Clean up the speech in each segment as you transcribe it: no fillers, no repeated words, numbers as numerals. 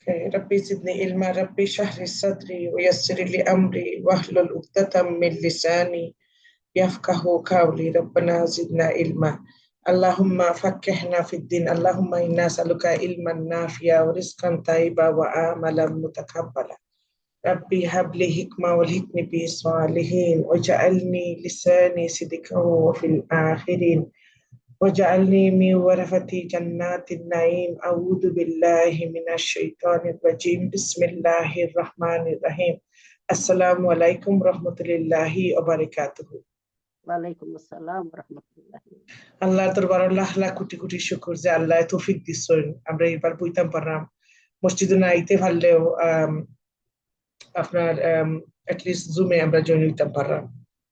ربي زدني علما ربي اشرح لي صدري ويسر لي أمري واحلل عقدة من لساني يفقه قولي ربنا زدنا علما. اللهم فقهنا في الدين. اللهم إنا نسألك علما نافعا ورزقا طيبا وعملا متقبلا. ربي هب لي حكمة والحقني بالصالحين واجعلني لساني صدقا وفي الآخرين واجعلني من ورثة جنات النعيم. أعوذ بالله من الشيطان الرجيم. بسم الله الرحمن الرحيم. السلام عليكم ورحمة الله وبركاته. ওয়ালাইকুম আসসালাম রহমতুল্লাহ। আল্লাহ দরবারে লাখ লাখ কোটি কোটি শুকর যে আল্লাহ তৌফিক দিচ্ছেন আমরা এবার বইতাম পারলাম। মসজিদে না আইতে পারলেও আপনার অ্যাটলিস্ট জুমে আমরা জয়েন হইতাম পারলাম।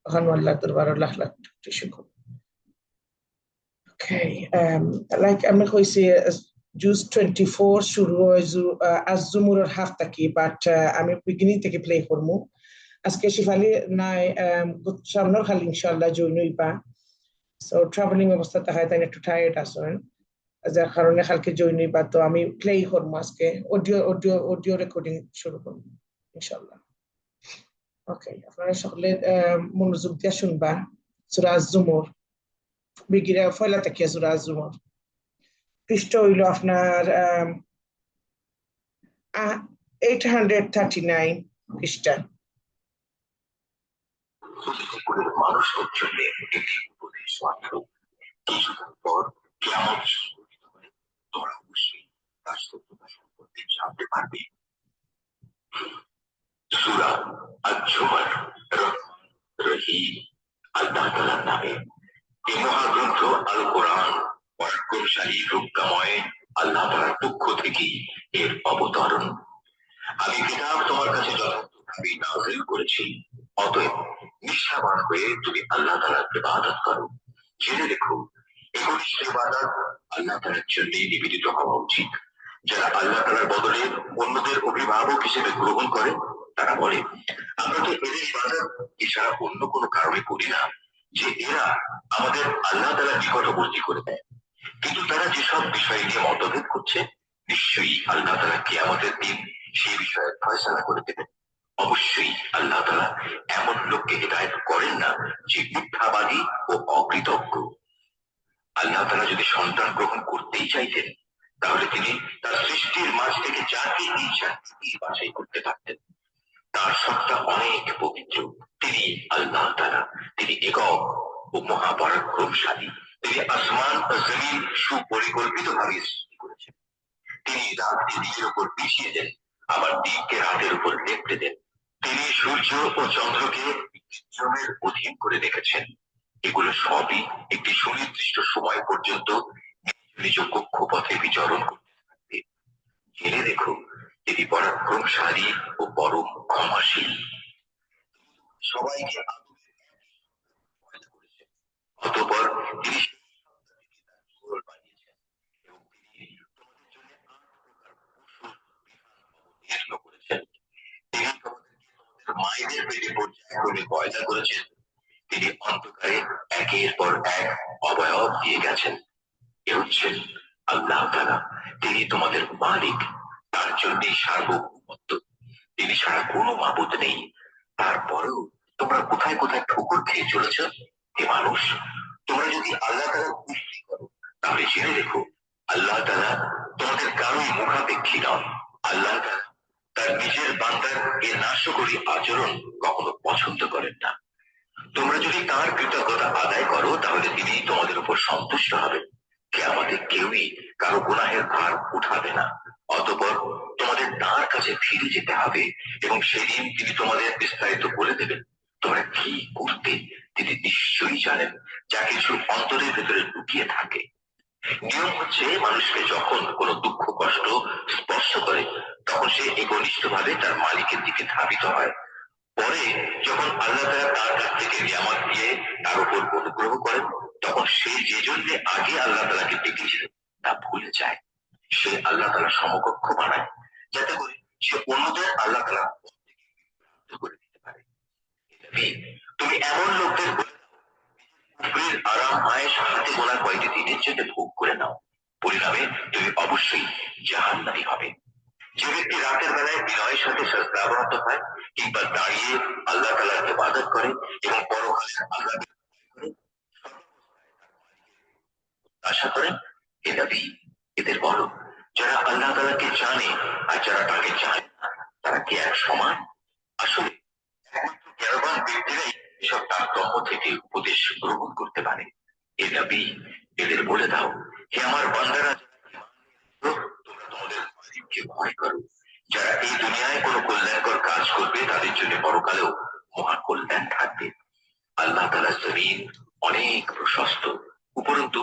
ওখানে আল্লাহ দরবারে লাখ লাখ কোটি শুকর। Okay, like আমি কইছি জুজ 24 শুরু হয় আজ জুমুরের হাফ থাকি বাট আমি বিগিনিং থেকে প্লে করবো। আজকে শিফালি নাই সামনের খালি ইনশাআল্লাহ জয়েন হইবা। সো ট্রাভেলিং অবস্থা তাহাই তাই একটু টায়ার্ড আছেন যার কারণে কালকে জয়েন হইবা। তো আমি প্লে করবো আজকে অডিও রেকর্ডিং শুরু করবো ইনশাআল্লাহ। ওকে, আপনারা সকলে মনোযোগ দিয়ে শুনবা সূরা আজ-জুমুর বিগিরা ফয়লা থেকে সূরা আজ-জুমুর। পৃষ্ঠা হইল আপনার 839 পৃষ্ঠা। মানুষের জন্য একটি উপদেশ মাত্র। কিছুদিন পর কিয়ামত সংঘটিত হবে, তোমরা অবশ্যই তার সত্যতা সম্পর্কে জানতে পারবে। সূরা আজ-জুমার রহিম আল্লাহ তাআলার নামে। এই মহাগ্রন্থ আল কোরআন পরাক্রমশালী রূপকাময় আল্লাহ তাআলার পক্ষ থেকে এর অবতরণ। আমি কিতাব তোমার কাছে যথার্থভাবে নাযিল করেছি, অতএব নিষ্ঠাবান হয়ে তুমি আল্লাহ তাআলার ইবাদত করো। জেনে রেখো একনিষ্ঠ ইবাদত আল্লাহ তাআলার জন্য নিবেদিত হওয়া উচিত। যারা আল্লাহ তাআলার বদলে অন্যদের অভিভাবক হিসেবে গ্রহণ করে তারা বলে, আমরা তো এদের ইবাদত এছাড়া অন্য কোনো কারণে করি না যে এরা আমাদের আল্লাহ তাআলার নিকটবর্তী করে দেয়। কিন্তু তারা যেসব বিষয় নিয়ে মতভেদ করছে, নিশ্চয়ই আল্লাহ তাআলা কিয়ামতের দিন সেই বিষয়ে ফয়সালা করে দেবেন। অবশ্যই আল্লাহ তাআলা এমন লোককে হিদায়াত করেন না যে মিথ্যাবাদী ও অকৃতজ্ঞ। আল্লাহ তাআলা যদি সন্তান গ্রহণ করতেই চাইতেন তাহলে তিনি তার সৃষ্টির মাঝ থেকে যাকে ইচ্ছা বাছাই করতে পারতেন। তার সত্তা অনেক পবিত্র। তিনি আল্লাহ তাআলা, তিনি একক ও মহাপরাক্রমশালী। তিনি আসমান ও জমিন সুপরিকল্পিতভাবে সৃষ্টি করেছেন। তিনি রাতকে দিনের উপর পিছিয়ে দেন, আবার দিনকে রাতের উপর লেপটে দেন। তিনি সূর্য ও চন্দ্রকে নিয়মের অধীন করে রেখেছেন। এগুলো সবই একটি সুনির্দিষ্ট সময় পর্যন্ত নিজ কক্ষপথে বিচরণ করতে থাকবে। জেনে দেখো তিনি পরাক্রমশালী ও পরম ক্ষমাশীল। সবাইকে অতঃপর তিনি বানিয়েছেন এবং তিনি তোমাদের জন্য 8 প্রকার পশু বিধান করেছেন। তিনি তোমাদেরকে তোমাদের মায়েদের পেটে পর্যায়ক্রমে পয়দা করেছেন। তিনি অন্ধকারে একের পর এক অবয়ব দিয়ে গেছেন। এ হচ্ছেন আল্লাহ তাআলা। তিনি তোমাদের মালিক, তার জন্যই সার্বভৌমত্ব। তিনি ছাড়া কোনো মাবুদ নেই। তারপরেও তোমরা কোথায় কোথায় ঠোকর খেয়ে চলেছ। হে মানুষ, তোমরা যদি আল্লাহ তাআলার কুফরি করো তাহলে জেনে রেখো আল্লাহ তাআলা তোমাদের কারোই মুখাপেক্ষী নন। আল্লাহ তাআলা তার নিজের বান্দার এ নাশকরী আচরণ কখনো পছন্দ করেন না। তোমরা যদি তার কৃতজ্ঞতা আদায় করো তাহলে তিনি তোমাদের উপর সন্তুষ্ট হবেন। কিয়ামতে কেউই কারো গুনাহের ভার উঠাবে না। অতঃপর তোমাদের তার কাছে ফিরে যেতে হবে এবং সেদিন তিনি তোমাদের বিস্তারিত বলে দেবেন তোমরা কি করতে। তিনি নিশ্চয়ই জানেন যা কিছু অন্তরের ভেতরে লুকিয়ে থাকে। নিয়ম হচ্ছে মানুষকে যখন কোনো দুঃখ কষ্ট স্পর্শ করে তখন সে একনিষ্ঠভাবে তার মালিকের দিকে ধাবিত হয়। পরে যখন আল্লাহ তাআলা তার কাছ থেকে নিয়ামত দিয়ে তার উপর অনুগ্রহ করেন তখন সে যে জন্য আগে আল্লাহ তাআলাকে ডেকেছিল তা ভুলে যায়। সে আল্লাহ তাআলার সমকক্ষ বানায় যাতে করে সে অন্যদের আল্লাহ তাআলার পথ থেকে বিভ্রান্ত করে দিতে পারে। তুমি এমন লোকদের বলে দাও কুফরির আরাম আয়েশ হাতে গোনা কয়েকটি দিনের জন্য ভোগ করে নাও, পরিণামে তুমি অবশ্যই জাহান্নামী হবে। যে ব্যক্তি রাতের বেলায় বিনয়ের সাথে সাজদাবনত হয় কিংবা দাঁড়িয়ে আল্লাহ তাআলার ইবাদত করে এবং পরকালের আযাবের করে আশা করেন, হে নবী এদের বলো, যারা আল্লাহ তাআলাকে জানে আর যারা তাকে জানে না তারা কি এক সমান? আসলে একমাত্র জ্ঞানবান ব্যক্তিরাই এসব তারতম্য থেকে উপদেশ গ্রহণ করতে পারে। হে নবী এদের বলে দাও, হে আমার বান্দারা, তোমরা তোমাদের মালিককে ভয় করো। যারা এই দুনিয়ায় কোনো কল্যাণকর কাজ করবে তাদের জন্য পরকালেও মহা কল্যাণ থাকবে। আল্লাহ তাআলার জমিন অনেক প্রশস্ত, উপরন্তু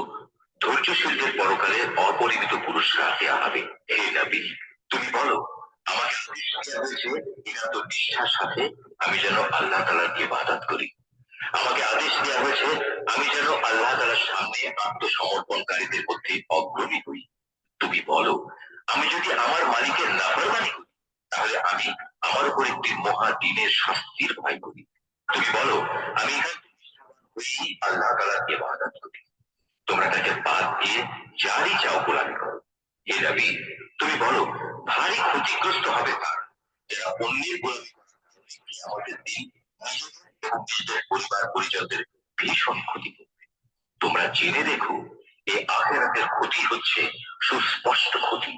ধৈর্যশীলদের পরকালে অপরিমিত পুরস্কার দেওয়া হবে। হে নবী তুমি বলো, আমাকে আদেশ দেওয়া হয়েছে একান্ত নিষ্ঠার সাথে আমি যেন আল্লাহ তাআলার ইবাদত করি। আমাকে আদেশ দেওয়া হয়েছে আমি যেন আল্লাহ তাআলার সামনে আত্মসমর্পণকারীদের মধ্যে অগ্রণী হই। তুমি বলো, আমি যদি আমার মালিকের নাফরমানি করি তাহলে আমি আমার উপর একটি মহা দিনের শাস্তির ভয় করি। তুমি বলো, আমি আল্লাহ তাআলার ইবাদত করি। তোমরা তাকে বাদ দিয়ে যারই চাও গোলামি করো। হে নবী তুমি বলো, ভারী ক্ষতিগ্রস্ত হবে তারা যারা অন্যের গোলামি করে কিয়ামতের দিন নিজেদের এবং নিজেদের পরিবার পরিজনদের ভীষণ ক্ষতি করবে। তোমরা জেনে দেখো, এই আখিরাতের ক্ষতি হচ্ছে সুস্পষ্ট ক্ষতি।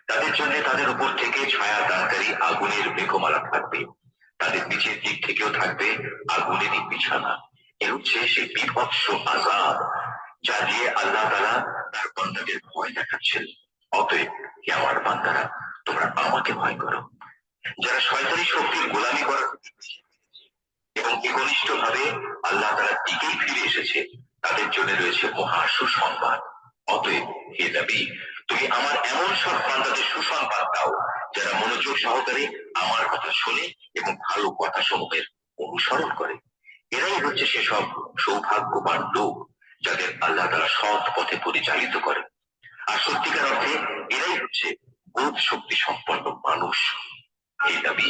তাদের জন্য তাদের উপর থেকে ছায়া দানকারী আগুনের মেঘমালা থাকবে, তাদের নিচের দিক থেকেও থাকবে আগুনেরই বিছানা। এ হচ্ছে সেই বিভৎস আযাব যা দিয়ে আল্লাহ তাআলা তার বান্দাদের ভয় দেখাচ্ছেন। অতএব হে আমার বান্দারা, তোমরা আমাকে ভয় করো। যারা শয়তানি শক্তির গোলামি করার এবং একনিষ্ঠ ভাবে আল্লাহ তাআলার দিকেই ফিরে এসেছে তাদের জন্য রয়েছে মহা সুসংবাদ। অতএব হে নবী তুমি আমার এমন সব বান্দাদের সুসংবাদ দাও যারা মনোযোগ সহকারে আমার কথা শোনে এবং ভালো কথা সমূহের অনুসরণ করে। এরাই হচ্ছে সেসব সৌভাগ্যবান লোক যাদের আল্লাহ তাআলা সৎ পথে পরিচালিত করে। আর সত্যিকার অর্থে এরাই হচ্ছে বোধ শক্তি সম্পন্ন মানুষ। হে নবী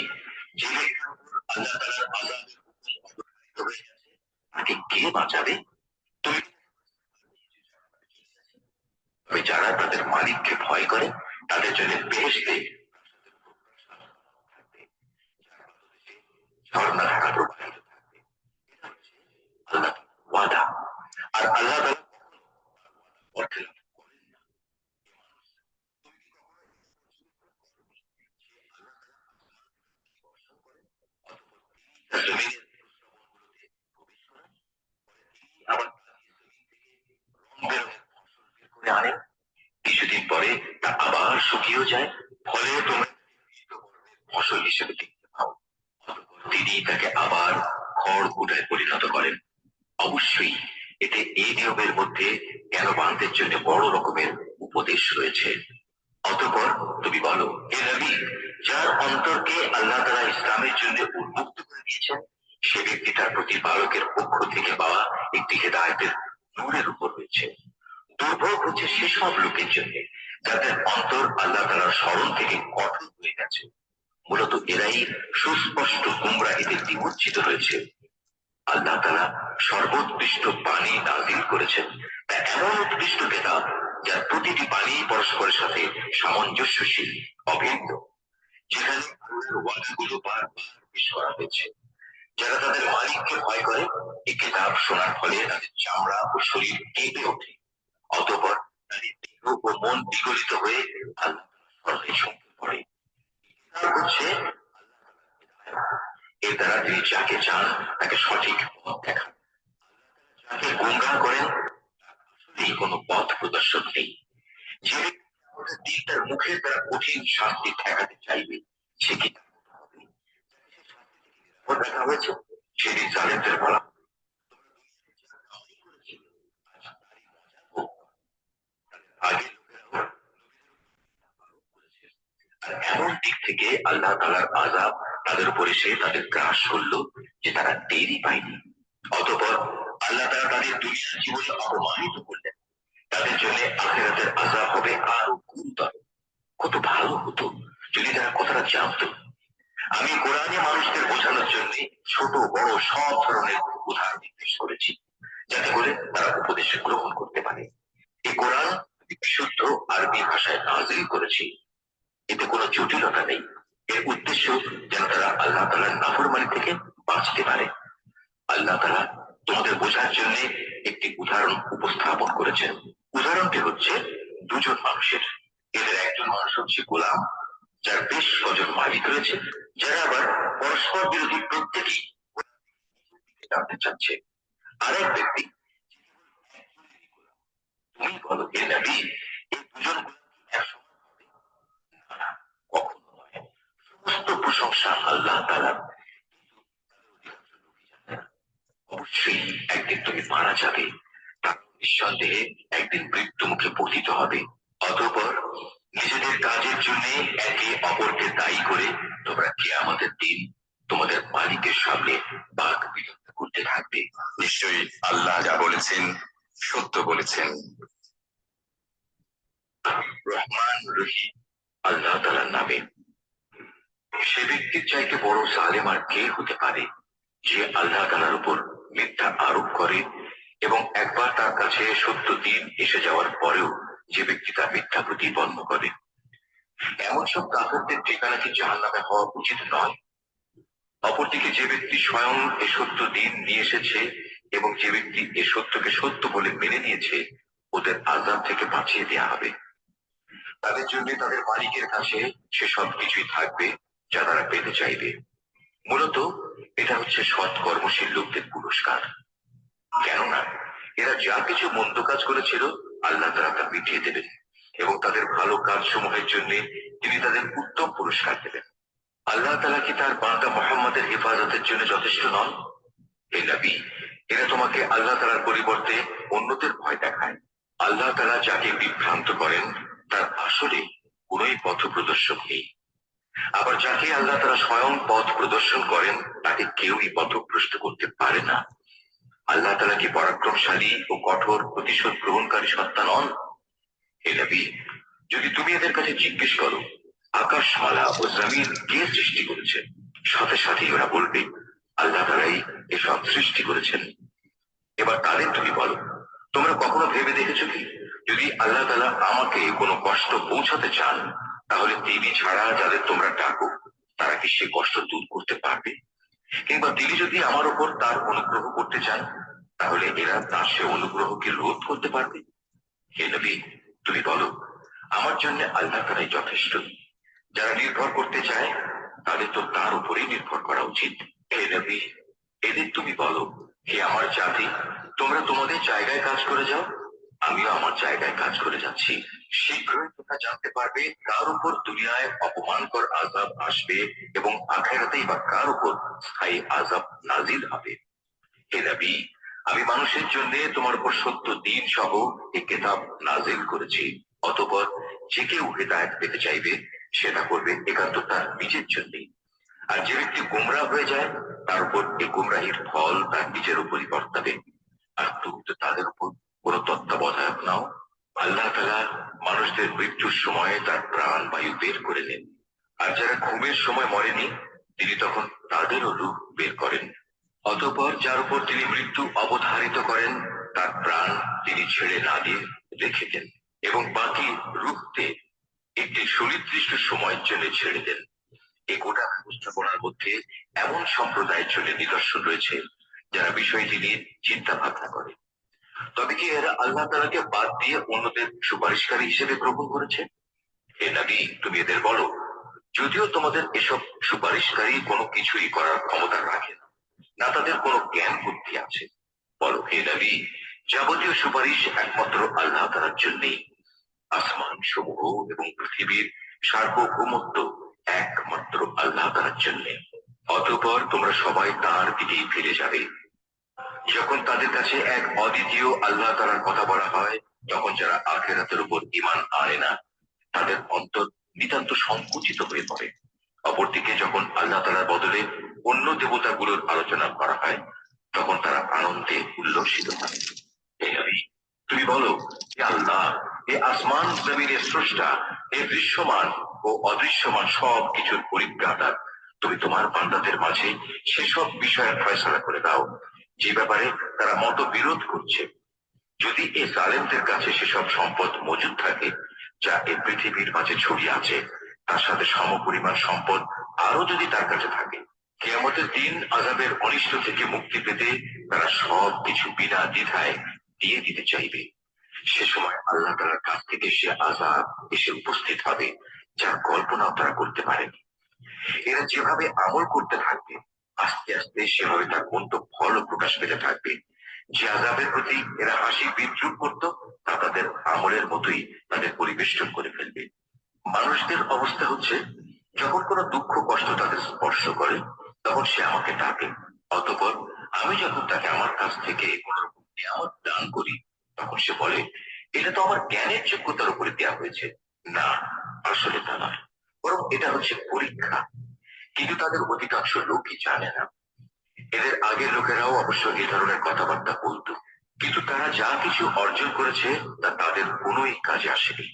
যে ব্যক্তির উপর আল্লাহ তাআলার আযাবের হুকুম অবতীর্ণ হয়ে গেছে তাকে কে বাঁচাবে? তুমি তবে যারা তাদের মালিককে ভয় করে তাদের জন্য বেহেশতে ঝর্ণাধারা প্রবাহিত থাকবে। আল্লাহ ওয়াদা, আর আল্লাহ তাআলা অর্থে করেন না। জমিনের আবার করে আনেন, কিছুদিন পরে তা আবার শুকিয়েও যায়, ফলে তোমরা ফসল হিসেবে দেখতে পাও। তিনি তাকে আবার খড় কুটায় পরিণত করেন। অবশ্যই এতে এই নিয়মের মধ্যে জ্ঞানবানদের জন্য বড় রকমের উপদেশ রয়েছে। অতঃপর তুমি বলো, হে নবী যার অন্তরকে আল্লাহ তাআলা ইসলামের জন্য উন্মুক্ত করে দিয়েছেন সে ব্যক্তি তার প্রতিপালকের পক্ষ থেকে পাওয়া একটি হেদায়েতের নূরের উপর রয়েছে। দুর্ভোগ হচ্ছে সেসব লোকের জন্য যাদের অন্তর আল্লাহ তাআলার স্মরণ থেকে কঠোর হয়ে গেছে। মূলত এরাই সুস্পষ্ট গুমরাহিতে নিমজ্জিত রয়েছে। আল্লাহ তাআলা সর্বোৎকৃষ্ট পানি নাযিল করেছেন, তা এমন উৎকৃষ্ট কিতাব যার প্রতিটি পানি পরস্পরের সাথে সামঞ্জস্যশীল, অভিন্ন, যেখানে আল্লাহর ওয়াদাগুলো বারবার পেশ করা হয়েছে। যারা তাদের মালিককে ভয় করে এই কিতাব শোনার ফলে তাদের চামড়া ও শরীর কেঁপে ওঠে। অতঃপর তাদের দেহ ও মন বিগলিত হয়ে আল্লাহ স্মরণে ঝুঁকে পড়ে। হচ্ছে এর দ্বারা তিনি যাকে চান তাকে সঠিক পথ দেখান, যাকে গুমরাহ করেন আসলেই কোনো পথ প্রদর্শক নেই। যে দিন তার মুখের দ্বারা কঠিন শাস্তি ঠেকাতে চাইবে সে কি দেখা হয়েছে সেদিন জালেমদের বলা আগে এমন দিক থেকে আল্লাহ তাআলার আযাব তাদের উপর এসে তাদের গ্রাস করলো যে তারা টেরই পায়নি। অতঃপর আল্লাহ তাআলা তাদের দুনিয়ার জীবনে অপমানিত করলেন, তাদের জন্য আখিরাতের আযাব হবে আরো গুরুতর। কত ভালো হতো যদি তারা কথাটা জানতো। আমি কোরআনে মানুষদের বোঝানোর জন্য ছোট বড় সব ধরনের উদাহরণ পেশ করেছি যাতে করে তারা উপদেশ গ্রহণ করতে পারে। এই কোরআন বিশুদ্ধ আরবি ভাষায় নাযিল করেছি। এতে কোনো জটিলতা নেই। এর উদ্দেশ্য যেন তারা আল্লাহ তাআলার নাফরমানি থেকে বাঁচতে পারে। আল্লাহ তাআলা তোমাদের বোঝার জন্য একটি উদাহরণ উপস্থাপন করেছেন। উদাহরণটি হচ্ছে দুজন মানুষের। এদের একজন মানুষ হচ্ছে গোলাম, যার বেশ কজন মালিক রয়েছে, যারা আবার পরস্পর বিরোধী প্রত্যেকেই জানতে চাচ্ছে। আরেক ব্যক্তি, তুমি বলো হে নবী, এই দুজন একসমান হবে? না, কখনো নয়। সমস্ত প্রশংসা আল্লাহ তাআলার। অবশ্যই একদিন তুমি মারা যাবে, তারপর নিঃসন্দেহে একদিন মৃত্যু মুখে পতিত হবে। অতঃপর নিজেদের কাজের জন্য একে অপরকে দায়ী করে তোমরা কিয়ামতের দিন তোমাদের মালিকের সামনে বাক বিতণ্ডা করতে থাকবে। নিশ্চয়ই আল্লাহ যা বলেছেন সত্য বলেছেন। রহমান রহিম আল্লাহ তাআলার নামে। সে ব্যক্তির চাইতে বড় জালেম আর কে হতে পারে, যে আল্লাহ তাআলার উপর মিথ্যা আরোপ করে এবং একবার তার কাছে সত্য দিন এসে যাওয়ার পরেও যে ব্যক্তি তার মিথ্যা প্রতিপন্ন করে। এমন সব কাফেরদের ঠিকানা কি জাহান্নামে হওয়া উচিত নয়? অপরদিকে যে ব্যক্তি স্বয়ং এ সত্য দিন নিয়ে এসেছে এবং যে ব্যক্তি এ সত্যকে সত্য বলে মেনে নিয়েছে, ওদের আযাব থেকে বাঁচিয়ে দেয়া হবে। তাদের জন্য তাদের মালিকের কাছে সে সব কিছুই থাকবে যা তারা পেতে চাইবে। মূলত এটা হচ্ছে সৎ কর্মশীল লোকদের পুরস্কার। কেননা এরা যা কিছু মন্দ কাজ করেছিল আল্লাহ তাআলা তা মিটিয়ে দেবেন এবং তাদের ভালো কাজ সমূহের জন্য তিনি তাদের উত্তম পুরস্কার দেবেন। আল্লাহ তাআলা কি তার বান্দা মুহাম্মদের হেফাজতের জন্য যথেষ্ট নন? হে নবী, এরা তোমাকে আল্লাহ তাআলার পরিবর্তে অন্যদের ভয় দেখায়। আল্লাহ তাআলা যাকে বিভ্রান্ত করেন তার আসলে কোনোই পথ প্রদর্শক নেই। আবার যাকে আল্লাহ তাআলা স্বয়ং পথ প্রদর্শন করেন তাকে কেউই পথভ্রষ্ট করতে পারে না। আল্লাহ তাআলা কি পরাক্রমশালী ও কঠোর প্রতিশোধ গ্রহণকারী সত্তা নন? হে নবী, যদি তুমি এদের কাছে জিজ্ঞেস করো আকাশমালা ও জমিন কে সৃষ্টি করেছে, সাথে সাথেই ওরা বলবে আল্লাহ তাআলাই এসব সৃষ্টি করেছেন। এবার তাদের তুমি বলো, তোমরা কখনো ভেবে দেখেছো কি, যদি আল্লাহ তাআলা আমাকে কোনো কষ্ট পৌঁছাতে চান, তাহলে তিনি ছাড়া যাদের তোমরা ডাকো তারা কি সে কষ্ট দূর করতে পারবে? কিংবা তিনি যদি আমার উপর তার অনুগ্রহ করতে চান, তাহলে এরা তার সে অনুগ্রহকে রোধ করতে পারবে? হে নবী, তুমি বলো আমার জন্য আল্লাহ তাআলাই যথেষ্ট। যারা নির্ভর করতে চায় তাদের তো তার উপরেই নির্ভর করা উচিত। হে নবী, এদের তুমি বলো, হে আমার জাতি, তোমরা তোমাদের জায়গায় কাজ করে যাও, আমিও আমার জায়গায় কাজ করে যাচ্ছি। শীঘ্রই তোমরা জানতে পারবে কার উপর দুনিয়ায় অপমানকর আযাব আসবে এবং আখিরাতেই বা কার উপর স্থায়ী আযাব নাজিল হবে। হে নবী, আমি মানুষের জন্য তোমার উপর সত্য দ্বীন সহ এই কিতাব নাজিল করেছি। অতঃপর যে কেউ হেদায়েত পেতে চাইবে সেটা করবে একান্ত তার নিজের জন্যই। আর যে ব্যক্তি গোমরাহ হয়ে যায় তার উপর এই গোমরাহির ফল তার নিজের উপরই বর্তাবে। আর তুমি তো তাদের উপর কোন তত্ত্বাবধায়ক নাও। আল্লাহ তাআলা মানুষদের মৃত্যুর সময় তার প্রাণ বায়ু বের করে নেন, আর যারা ঘুমের সময় মরেনি তিনি তখন তাদেরও রূহ বের করেন। অতঃপর যার উপর তিনি মৃত্যু অবধারিত করেন তার প্রাণ তিনি ছেড়ে না দিয়ে রেখে দেন এবং বাকি রূহকে একটি সুনির্দিষ্ট সময়ের জন্য ছেড়ে দেন। এই গোটা ব্যবস্থাপনার মধ্যে এমন সম্প্রদায়ের জন্য নিদর্শন রয়েছে যারা বিষয়টি নিয়ে চিন্তা ভাবনা করে। তবে কি এরা আল্লাহ তাআলাকে বাদ দিয়ে অন্যদের সুপারিশকারী হিসেবে গ্রহণ করেছে? হে নবী, তুমি এদের বলো, যদিও তোমাদের এসব সুপারিশকারী কোনো কিছুই করার ক্ষমতা রাখে না, না তাদের কোনো জ্ঞান বুদ্ধি আছে। বলো হে নবী, যাবতীয় সুপারিশ একমাত্র আল্লাহ তাআলার জন্যই। আসমান সমূহ এবং পৃথিবীর সার্বভৌমত্ব একমাত্র আল্লাহ তাআলার জন্য। অতঃপর তোমরা সবাই তার দিকেই ফিরে যাবে। যখন তাদের কাছে এক অদ্বিতীয় আল্লাহ তাআলার কথা বলা হয়, তখন যারা আখিরাতের উপর ঈমান আনে না তাদের অন্তর নিতান্ত সংকুচিত হয়ে পড়ে। অপরদিকে যখন আল্লাহ তাআলার বদলে অন্য দেবতাগুলোর আলোচনা করা হয় তখন তারা আনন্দে উল্লসিত হয়। হে নবী, তুমি বলো, হে আল্লাহ, হে আসমান জমিনের স্রষ্টা, হে দৃশ্যমান ও অদৃশ্যমান সব কিছুর পরিজ্ঞাতা, তুমি তোমার বান্দাদের মাঝে সেসব বিষয়ের ফয়সালা করে দাও যে ব্যাপারে তারা মতবিরোধ করছে। যদি এই জালেমদের কাছে সেসব সম্পদ মজুদ থাকে যা এই পৃথিবীর মাঝে ছড়িয়ে আছে, তার সাথে সমপরিমাণ সম্পদ আরো যদি তার কাছে থাকে। কিয়ামতের দিন আযাবের অনিষ্ট থেকে মুক্তি পেতে তারা সব কিছু বিনা দ্বিধায় দিয়ে দিতে চাইবে। সে সময় আল্লাহ তাআলার কাছ থেকে সে আযাব এসে উপস্থিত হবে যার কল্পনাও তারা করতে পারেনি। এরা যেভাবে আমল করতে থাকবে আস্তে আস্তে সেভাবে তার মন্দ ফলও প্রকাশ পেতে থাকবে। যে আযাবের প্রতি এরা হাসি বিদ্রুপ করত তা তাদের আমলের মতোই তাদের পরিবেষ্টন করে ফেলবে। মানুষদের অবস্থা হচ্ছে, যখন কোনো দুঃখ কষ্ট তাদের স্পর্শ করে তখন সে আমাকে ডাকে, অতঃপর আমি যখন তাকে আমার কাছ থেকে কোন রকম নিয়ামত দান করি তখন সে বলে এটা তো আমার জ্ঞানের যোগ্যতার উপরে দেওয়া হয়েছে। না, আসলে তা নয়, বরং এটা হচ্ছে পরীক্ষা। কিন্তু তাদের অধিকাংশ লোকই জানে না। এদের আগের লোকেরাও অবশ্য এই ধরনের কথাবার্তা বলতো, কিন্তু তারা যা কিছু অর্জন করেছে তা তাদের কোনোই কাজে আসেনি।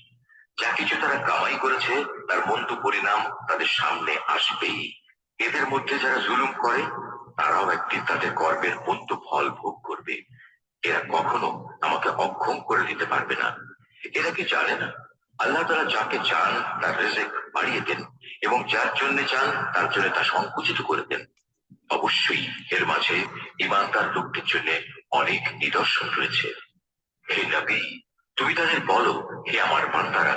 যা কিছু তারা কামাই করেছে তার মন্দ পরিণাম তাদের সামনে আসবেই। এদের মধ্যে যারা জুলুম করে তারাও একদিন তাদের কর্মের মন্দ ফল ভোগ করবে। এরা কখনো আমাকে অক্ষম করে দিতে পারবে না। এরা কি জানে না আল্লাহ তাআলা যাকে চান তার রিজিক বাড়িয়ে দেন এবং যার জন্য চান তার জন্য তা সংকুচিত করে দেন। অবশ্যই এর মাঝে ঈমানদার লোকদের জন্য অনেক নিদর্শন রয়েছে। হে নবী, তুমি তাদের বলো, হে আমার বান্দারা,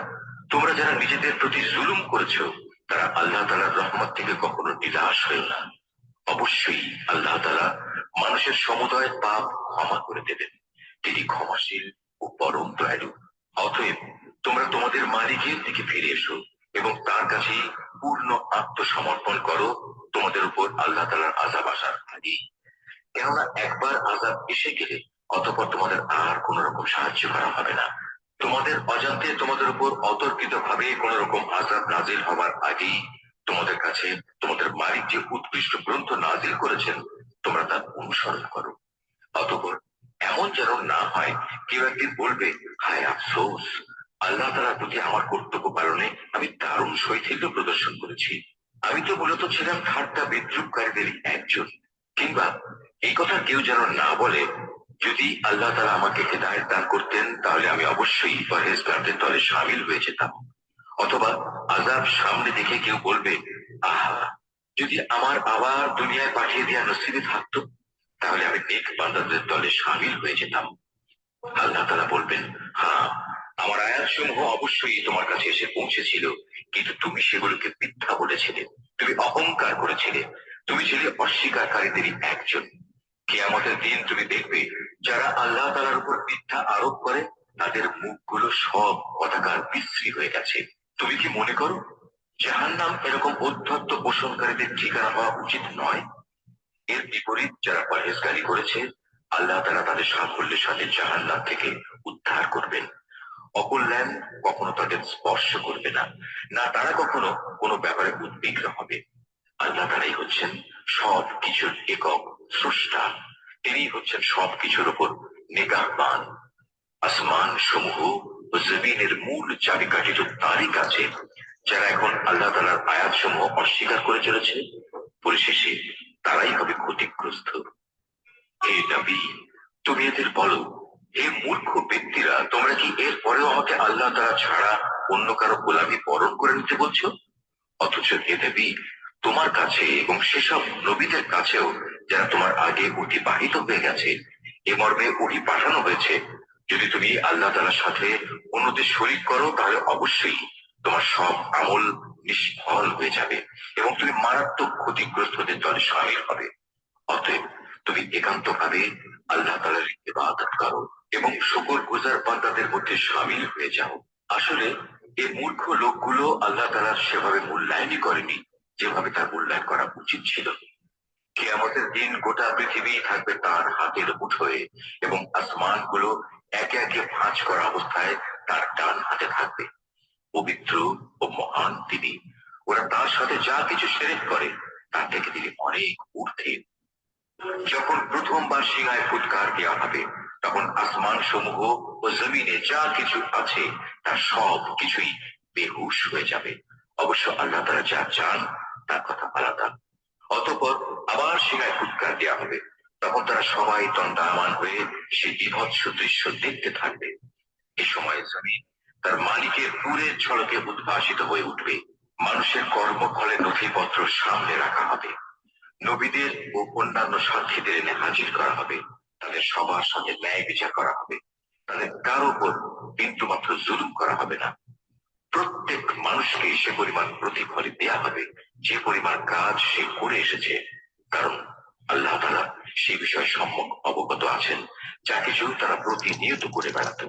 তোমরা যারা নিজেদের প্রতি জুলুম করেছো তারা আল্লাহ তাআলার রহমত থেকে কখনো নিরাশ হয়েও না। অবশ্যই আল্লাহ তাআলা মানুষের সমুদয় পাপ ক্ষমা করে দেবেন। তিনি ক্ষমাশীল ও পরম দয়ালু। অতএব তোমরা তোমাদের মালিকের দিকে ফিরে এসো এবং তার কাছে পূর্ণ আত্মসমর্পণ করো তোমাদের উপর আল্লাহ তাআলার আযাব আসার আগেই। কেননা একবার আযাব এসে গেলে অতঃপর তোমাদের আর কোন রকম সাহায্য করা হবে না। তোমাদের অজান্তে তোমাদের উপর অতর্কিত ভাবে কোন রকম আযাব নাজিল হবার আগেই তোমাদের কাছে তোমাদের মালিক যে উৎকৃষ্ট গ্রন্থ নাজিল করেছেন তোমরা তা অনুসরণ করো। অতঃপর এমন যেন না হয় কেউ একদিন বলবে, হায় আফসোস, আল্লাহ তাআলার প্রতি আমার কর্তব্য পালনে আমি দারুণ শৈথিল্য প্রদর্শন করেছি। আমি তো মূলত ছিলাম ঠাট্টা বিদ্রুপকারীদেরই একজন। কিংবা এই কথা কেউ যেন না বলে, যদি আল্লাহ তাআলা আমাকে হেদায়েত দান করতেন তাহলে আমি অবশ্যই পরহেজগারদের দলে শামিল হয়ে যেতাম। অথবা আযাব সামনে দেখে কেউ বলবে, আহা, যদি আমার আবার দুনিয়ায় পাঠিয়ে দেওয়া নসিবে থাকতো তাহলে আমি নেক বান্দাদের দলে শামিল হয়ে যেতাম। আল্লাহ তাআলা বলবেন, হ্যাঁ, আমার আয়াতসমূহ অবশ্যই তোমার কাছে এসে পৌঁছেছিল, কিন্তু তুমি সেগুলোকে মিথ্যা বলেছিলে, তুমি অহংকার করেছিলে, তুমি ছিলে অস্বীকারীদেরই একজন। কিয়ামতের দিন তুমি দেখবে যারা আল্লাহ তাআলার উপর মিথ্যা আরোপ করে তাদের মুখগুলো সব কথাকার বিশ্রী হয়ে গেছে। তুমি কি মনে করো জাহান্নাম এরকম অধ্যত্ত পোষণকারীদের ঠিকানা হওয়া উচিত নয়? এর বিপরীত যারা পরহেজগারি করেছে আল্লাহ তাআলা তাদের সাফল্যের সাথে জাহান্নাম থেকে উদ্ধার করবেন। অকল্যাণ কখনো তাদের স্পর্শ করবে না, না তারা কখনো কোনো ব্যাপারে উদ্বিগ্ন হবে। আল্লাহ তাআলাই হচ্ছেন সব কিছুর একক স্রষ্টা। তিনি হচ্ছেন সব কিছুর উপর নিগাহবান। আসমান সমূহ ও জমিনের মূল চাবিকাঠি তো তারই কাছে। যারা এখন আল্লাহ তাআলার আয়াত সমূহ অস্বীকার করে চলেছে পরিশেষে তারাই হবে ক্ষতিগ্রস্ত। হে নবী, তুমি এদের বলো, হে মূর্খ ব্যক্তিরা, তোমরা কি এর পরেও আমাকে আল্লাহ তাআলা ছাড়া অন্য কারো গোলামি বরণ করে নিতে বলছো? অথচ হে নবী, তোমার কাছে এবং সেসব নবীদের কাছেও যারা তোমার আগে অতিবাহিত হয়ে গেছে এ মর্মে ওহী পাঠানো হয়েছে, যদি তুমি আল্লাহ তাআলার সাথে অন্যদের শরীক করো তাহলে অবশ্যই তোমার সব আমল নিষ্ফল হয়ে যাবে এবং তুমি মারাত্মক ক্ষতিগ্রস্তদের দলে শামিল হবে। অতএব তুমি একান্তভাবে আল্লাহ তাআলার ইবাদত করো এবং শুকরগুজার বান্দাদের মধ্যে শামিল হয়ে যাও। আসলে এই মূর্খ লোকগুলো আল্লাহ তাআলার সেভাবে মূল্যায়নই করেনি যেভাবে তার মূল্যায়ন করা উচিত ছিল। কিয়ামতের দিন গোটা পৃথিবী থাকবে তার হাতের মুঠোয় এবং আসমানগুলো একে একে ভাঁজ করা অবস্থায় তার ডান হাতে থাকবে। পবিত্র ও মহান তিনি। ওরা তার সাথে যা কিছু শিরক করে তার থেকে তিনি অনেক ঊর্ধ্বে। যখন প্রথমবার সিংহায় ফুৎকার দেওয়া হবে তখন আসমান সমূহ ও জমিনে যা কিছু আছে তার সব কিছুই বেহুশ হয়ে যাবে। অবশ্য আল্লাহ তাআলা যা চান তার কথা আলাদা। অতঃপর আবার সিংহায় ফুৎকার দেওয়া হবে, তখন তারা সবাই দণ্ডায়মান হয়ে সেই বিভৎস দৃশ্য দেখতে থাকবে। এ সময় জমিন তার মালিকের নূরের ঝলকে উদ্ভাসিত হয়ে উঠবে, মানুষের কর্মফলে নথিপত্র সামনে রাখা হবে। নবীদের ও অন্যান্য সাক্ষীদের এনে হাজির করা হবে। তাদের সবার সাথে ন্যায় বিচার করা হবে। তাদের কারো উপর বিন্দুমাত্র জুলুম করা হবে না। প্রত্যেক মানুষকে সে পরিমাণ প্রতিফলে দেয়া হবে যে পরিমাণ কাজ সে করে এসেছে। কারণ আল্লাহ তাআলা সে বিষয়ে সম্যক অবগত আছেন যা কিছু তারা প্রতিনিয়ত করে বেড়াত।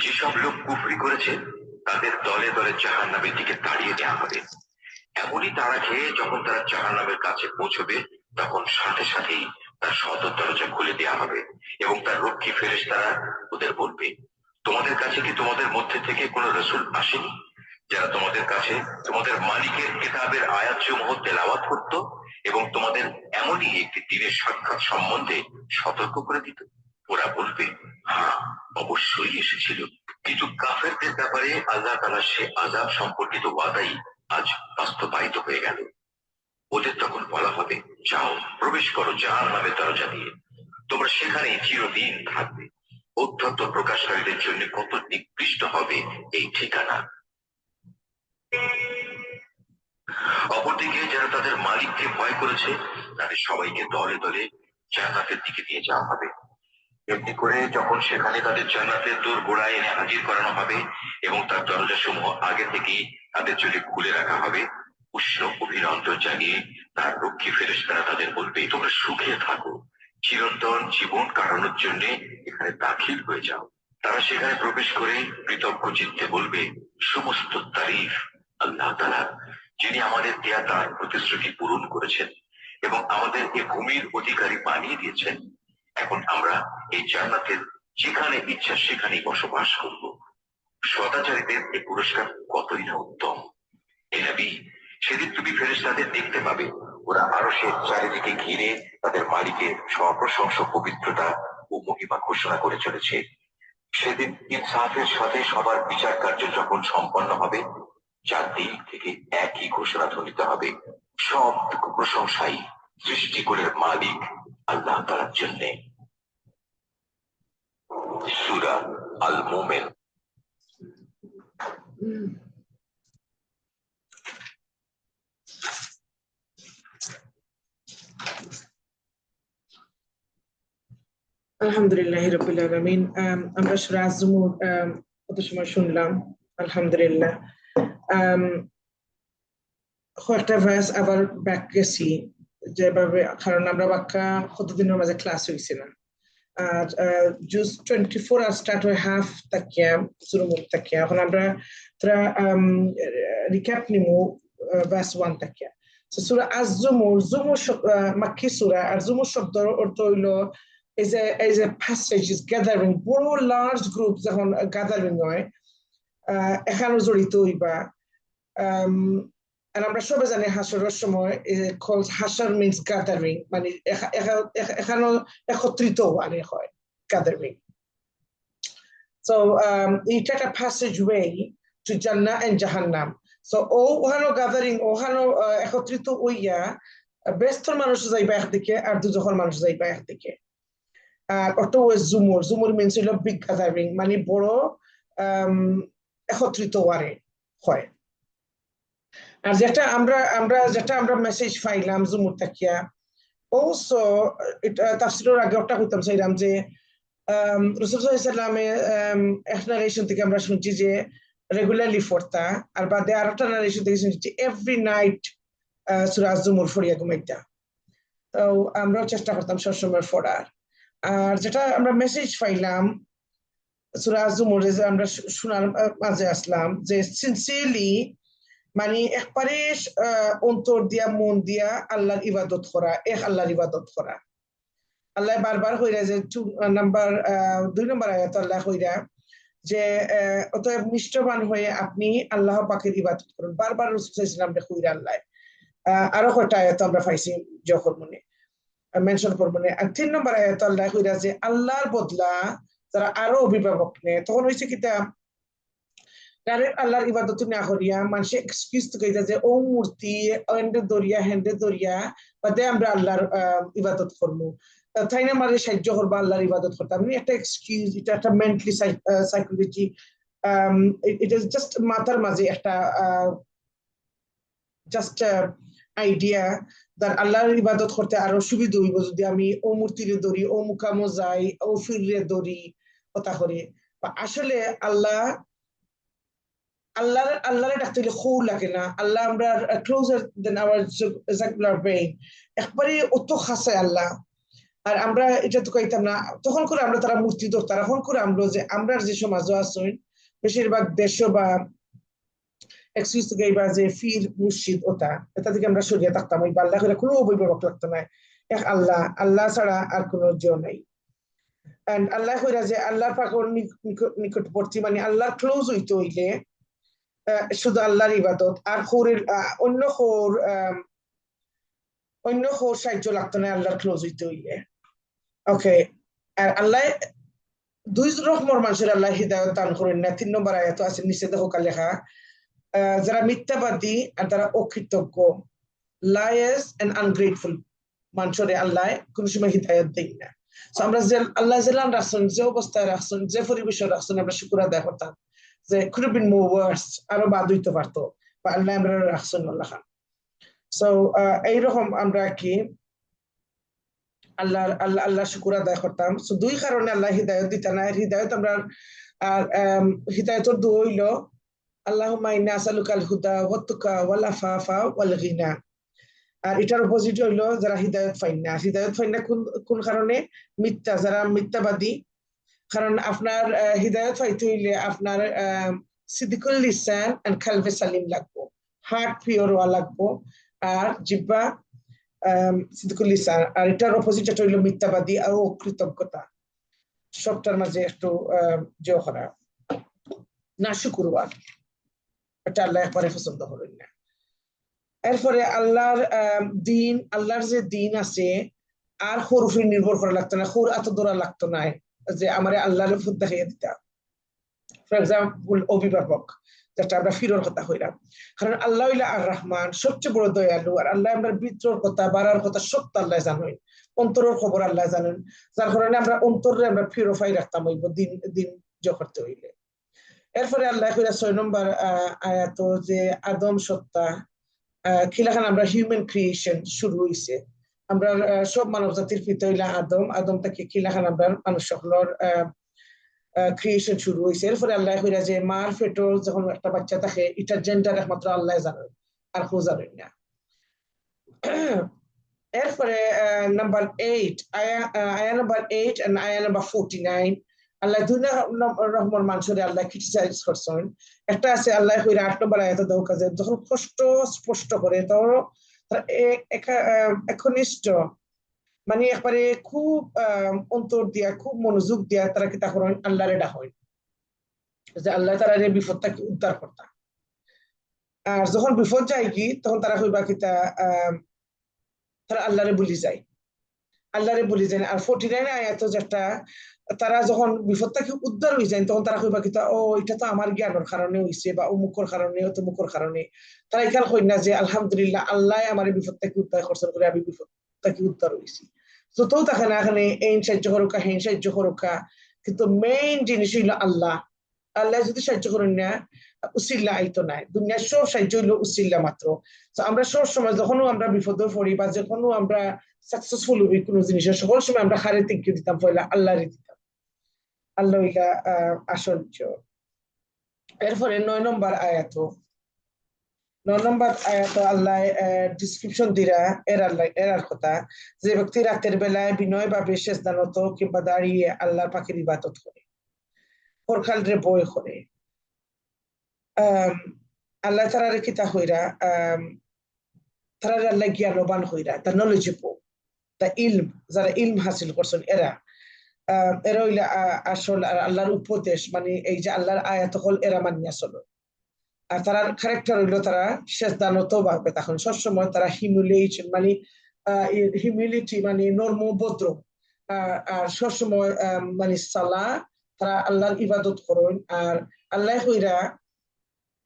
যেসব লোক কুফরি করেছে তাদের দলে দলে জাহান্নামের দিকে তাড়িয়ে দেওয়া হবে। এমনই তারা খেয়ে যখন তারা জাহান্নামের কাছে পৌঁছবে তখন সাথে সাথেই তার সদর দরজা খুলে দেওয়া হবে এবং তার রক্ষী ফেরেশতারা ওদের বলবে, তোমাদের কাছে কি তোমাদের মধ্যে থেকে কোনো রাসূল আসেনি যারা তোমাদের কাছে তোমাদের মালিকের কিতাবের আয়াতসমূহ তেলাওয়াত করত এবং তোমাদের এমনই একটি দিনের সাক্ষাৎ সম্বন্ধে সতর্ক করে দিত? ওরা বলবে, হ্যাঁ অবশ্যই এসেছিল। কিন্তু কাফেরদের ব্যাপারে আল্লাহ তাআলা সে আযাব সম্পর্কিত ওয়াদাই আজ বাস্তবায়িত হয়ে গেল। ওদের তখন বলা হবে, যাও প্রবেশ করো জাহান্নামের দরজা দিয়ে, তোমরা সেখানে চিরদিন থাকবে। অত্যন্ত প্রকাশকারীদের জন্য কত নিকৃষ্ট হবে এই ঠিকানা। অপরদিকে যারা তাদের মালিককে ভয় করেছে তাদের সবাইকে দলে দলে জান্নাতের দিকে নিয়ে যাওয়া হবে। এমনি করে যখন সেখানে তাদের জান্নাতের দোর গোড়ায় এনে হাজির করানো হবে এবং তার দরজা সমূহ আগে থেকেই তাদের জন্য খুলে রাখা হবে, উষ্ণ অভিনন্দন জানিয়ে তার রক্ষী ফেরেশতারা তাদের বলবে, তোমরা সুখে থাকো, চিরন্তন জীবন কাটানোর জন্য এখানে দাখিল হয়ে যাও। তারা সেখানে প্রবেশ করে কৃতজ্ঞ চিত্তে বলবে, সমস্ত তারিফ আল্লাহ তাআলা, যিনি আমাদের দেয়া তার প্রতিশ্রুতি পূরণ করেছেন এবং আমাদের এই ভূমির অধিকারী বানিয়ে দিয়েছেন। এখন আমরা এই জান্নাতের যেখানে ইচ্ছা সেখানেই বসবাস করব। সদাচারীদের এই পুরস্কার কতই না উত্তম। হে নবী, সেদিন তুমি ফেরেশতাদের দেখতে পাবে, ওরা আরশের চারিদিকে ঘিরে তাদের মালিকের সপ্রশংস পবিত্রতা ও মহিমা ঘোষণা করে চলেছে। সেদিন ইনসাফের সাথে সবার বিচার কার্য যখন সম্পন্ন হবে, চারদিক থেকে একই ঘোষণা ধ্বনিত হবে, সব প্রশংসাই সৃষ্টিকুলের মালিক আল্লাহ তাআলার জন্য। সূরা আল মুমিন। আলহামদুলিল্লাহি রাব্বিল আলামিন। আমরা সূরা আজ-জুমুর কত সময় শুনলাম, আলহামদুলিল্লাহ। কয়েকটা ভার্স আবার ব্যাক গেছি যেভাবে, কারণ আমরা বাক্কা কতদিনের মাঝে ক্লাস হয়েছে না। আর জুস 24 আর স্টার্ট হয় হাফ তাকিয়া শুরু মুখ তাকিয়া। এখন আমরা রিক্যাপ নিমু ভার্স 1 তাকিয়া। সূরা আজ-জুমুর, জুমুর মাক্কি সূরা, আর জুমুর শব্দের অর্থ হইল is a passage, is gathering, বড় লার্জ গ্রুপ যখন গ্যাদারিং হয় এখানে জড়িত হইবা। আর আমরা সবাই জানি হাসরের সময় হাসর মিন্স গ্যাদারিং, মানে এখানে একত্রিত হওয়ারে হয় গ্যাদারিং। So এটা একটা passageway to Jannah and Jahannam. So ওখানে গ্যাদারিং, ওখানে একত্রিত হইয়া ব্যস্ত মানুষ যাইবা একদিকে আর দুজখর মানুষ যাইবা একদিকে। আর অর্থ জুমুর, জুমুর মিন্স হইল বিগ গ্যাদারিং, মানে বড় একত্রিত হওয়ারে হয়। আর যেটা আমরা মেসেজ পাইলাম জুমুর তাকিয়া, অলসো এটা তাফসীরের আগে একটা কইতাম চাইলাম যে রাসূল সাল্লাল্লাহু আলাইহি ওয়াসাল্লামের একটা নারেশন থেকে আমরা শুনছি যে রেগুলারলি পড়তা, আর বাদে আরেকটা নারেশন থেকে শুনছি এভরি নাইট সূরা আজ-জুমুর পড়িয়া ঘুমাইতা। তো আমরা চেষ্টা করতাম সবসময় পড়ার। আর যেটা আমরা মেসেজ পাইলাম সূরা আজ-জুমুরে আমরা শোনার মাঝে আসলাম যে সিনসিয়ারলি, মানে একবারে অন্তর দিয়া মন দিয়া আল্লাহর ইবাদত করা, আল্লাহর ইবাদত করা। আল্লাহ বারবার কইরা যে 2 নম্বর আয়াত আল্লাহ কইরা যে অতএব নিষ্ঠবান হয়ে আপনি আল্লাহ পাকের ইবাদত করুন, বারবার রাসূল সাল্লাল্লাহু আলাইহি ওয়াসাল্লাম কইরা আল্লাহ। আরো কয়টা আয়াত আমরা পাইছি যখন মনে মেনশন করবো না। আর 3 নম্বর আয়াত আল্লাহ কইরা যে আল্লাহর বদলা যারা আরো অভিভাবক নেয়, তখন হয়েছে কিতা ডাইরেক্ট আল্লাহর ইবাদত না করিয়া মানুষ এক্সকিউজ তো কইরা যে ও মূর্তি হেন্ডে দরিয়া বাদে আমরা আল্লাহর ইবাদত করবো, তাই না মানে সাহায্য করবো আল্লাহর ইবাদত করতে। আমি একটা এক্সকিউজ, এটা একটা মেন্টালি সাইকোলজি, এটা জাস্ট মাথার মাঝে একটা জাস্ট আইডিয়া that আল্লাহর ইবাদত করতে আরো সুবিধা হইব যদি আমি ও মূর্তিরে ধরি ও মুকামো যাই ও ফিরে ধরি কথা করে বা আসলে আল্লাহরে ডাকতে হলে খৌ লাগে না আল্লাহ আমরা ক্লোজার দেন আওয়ার জাগুলার ব্রেইন একবারে অত খাসে আল্লাহ আর আমরা এটা তো কইতাম না তখন করে আমরা তারা মূর্তি ধরতাম এখন করে আমরা যে আমরা যে সমাজও আছেন বেশিরভাগ দেশ বা এক্সকিউজ গাইবা যে ফির মুর্শিদ ওটা এটা থেকে আমরা সরিয়ে থাকতাম ওই আল্লাহ করে কোনো অভিভাবক লাগতো না এক আল্লাহ ছাড়া আর কোনো জিও নাই এন্ড আল্লাহ কইরা যে আল্লাহর পাকর নিকটবর্তী মানে আল্লাহর ক্লোজ হইতে হইলে শুধু আল্লাহর ইবাদত আর খোরের অন্য খোর সাহায্য লাগতো না আল্লাহর ক্লোজ হইতে হইলে ওকে আর আল্লাহ দুই রকমের মানুষের আল্লাহ হিদায়ত দান করেন না 3 নম্বর আয়াত আছে নিচে দেখো লেখা যারা মিথ্যাবাদী আর যারা অকৃতজ্ঞ লায়ার্স এন্ড আনগ্রেটফুল মানুষের আল্লাহ কোন সময় হিদায়ত দেয় না সো আমরা যে আল্লাহ জেলান রাখছেন যে অবস্থায় রাখছেন যে পরিবেশে রাখছেন আমরা শুকর আদায় করতাম যে could have been more worse আরো বাদ হইতে পারতো বা আল্লাহ আমরা রাখছেন আল্লাহ খান সো এইরকম আমরা কি আল্লাহ শুকর আদায় করতাম সো দুই কারণে আল্লাহ হিদায়ত দিতা না হিদায়ত আমরা আর হিদায়তর দু হইল আল্লাহুম্মা ইন্না আসআলুকাল হুদা ওয়াত-তুকা ওয়াল আফাফা ওয়াল গিনা আর এটার অপোজিট হইল যারা হিদায়ত পায় না কোন কারণে যারা মিথ্যাবাদী কারণ আপনার হিদায়ত পাইতে হইলে আপনার সিদ্দিকুল লিসান এন্ড কলবে সালিম লাগবো হার্ট পিওর হওয়া লাগবো আর জিহ্বা সিদ্দিকুল লিসান আর এটার অপোজিট হইল মিথ্যাবাদী আর অকৃতজ্ঞতা সবটার মাঝে একটু জয় করা না শুকরবার এটা আল্লাহ একবারে পছন্দ করেন না এরপরে আল্লাহর যে দিন আছে আর খরুফে নির্ভর করা লাগতো না খোর এত দৌড়া লাগতো না যে আমার আল্লাহর ফুট দেখাইয়া দিতা ফর এক্সাম্পল অভিভাবক যেটা আমরা ফিরোর কথা হইলাম কারণ আল্লাহ হইলা আর রহমান সবচেয়ে বড় দয়ালু আর আল্লাহ আমরা বিত্রর কথা বাড়ার কথা সব আল্লাহ জানেন অন্তরের খবর আল্লাহ জানেন যার কারণে আমরা অন্তরে আমরা ফিরোফাই রাখতাম হইব দিন করতে হইলে এরপরে আল্লাহ কইরা 6 নম্বর আয়াত যে আদম সত্তা কিলাখান আমরা হিউম্যান ক্রিয়েশন শুরু হইছে আমরা সব মানব জাতির পিতা হইলা আদম থেকে কিলাখান আমরা মানুষ সকলের ক্রিয়েশন শুরু হইছে এরপরে আল্লাহ কইরা যে মার পেটর যখন একটা বাচ্চা থাকে এটা জেন্ডার একমাত্র আল্লাহ জানেন আর কেউ জানেন না এরপরে নাম্বার 8 আয়া নাম্বার 8 and আয়া নাম্বার 49 আল্লাহ দুই রকমের মানুষের আল্লাহ ক্রিটিসাইজ করছেন একটা আছে আল্লাহ কইরা 8 নম্বর আয়াতে দাও কাজে যখন কষ্ট স্পষ্ট করে তখন একনিষ্ঠ মানে একবারে খুব অন্তর দিয়া খুব মনোযোগ দিয়া তারা কি তা করেন আল্লাহরে ডাকেন যে আল্লাহ তারা বিপদ থেকে উদ্ধার করতা আর যখন বিপদ যায় কি তখন তারা কইবা কি তারা আল্লাহরে বলি যায় আর 49 আয়াত যেটা তারা যখন বিপদ থেকে উদ্ধার হয়ে যায় তখন তারা কইবা কি ও এটা তো আমার জ্ঞানের কারণে হইছে বা অমুকর কারণে তমুকর কারণে তারা এখানে কই না যে আলহামদুলিল্লাহ আল্লাহ আমার বিপদ থেকে উদ্ধার করছেন করে আমি বিপদ থেকে উদ্ধার হইছি যতও থাকে না এখানে এই সাহায্য করুকা হেন সাহায্য করুকা কিন্তু মেইন জিনিস হইল আল্লাহ যদি সাহায্য করেন না উসিল্লা আইতো নাই দুনিয়ার সব সাহায্য হইলো উসিল্লা মাত্র তো আমরা সব সময় যখনও আমরা বিপদে পড়ি বা যখনও আমরা সাকসেসফুল হই কোনো জিনিসের সকল সময় আমরা হারে তিনকে দিতাম পয়লা আল্লাহরে দিতাম আল্লাহ হইলা আসল জোর এরপরে 9 নম্বর আয়াত আল্লাহ ডিসক্রিপশন দিরা এর কথা যে ব্যক্তি রাতের বেলায় বিনয় বা বিশেষ দানত কিংবা দাঁড়িয়ে আল্লাহর পাখির ইবাদত করে পরকালরে বয় করে আল্লাহ তারা কিতা হইরা তারা আল্লাহ জ্ঞানবান হইরা তা নলেজেবল তা ইলম যারা ইলম হাসিল করছেন এরা হইলে আসল আল্লাহর উপদেশ মানে এই যে আল্লাহর আয়াত হল এরা মানিয়া চলো আর তার ক্যারেক্টার হইলো তারা শেষ দানত ভাবে তখন সবসময় তারা হিউমিলিটি মানে নর্ম ভদ্র আর সবসময় মানে সালাহ তারা আল্লাহর ইবাদত করেন আর আল্লাহ হইরা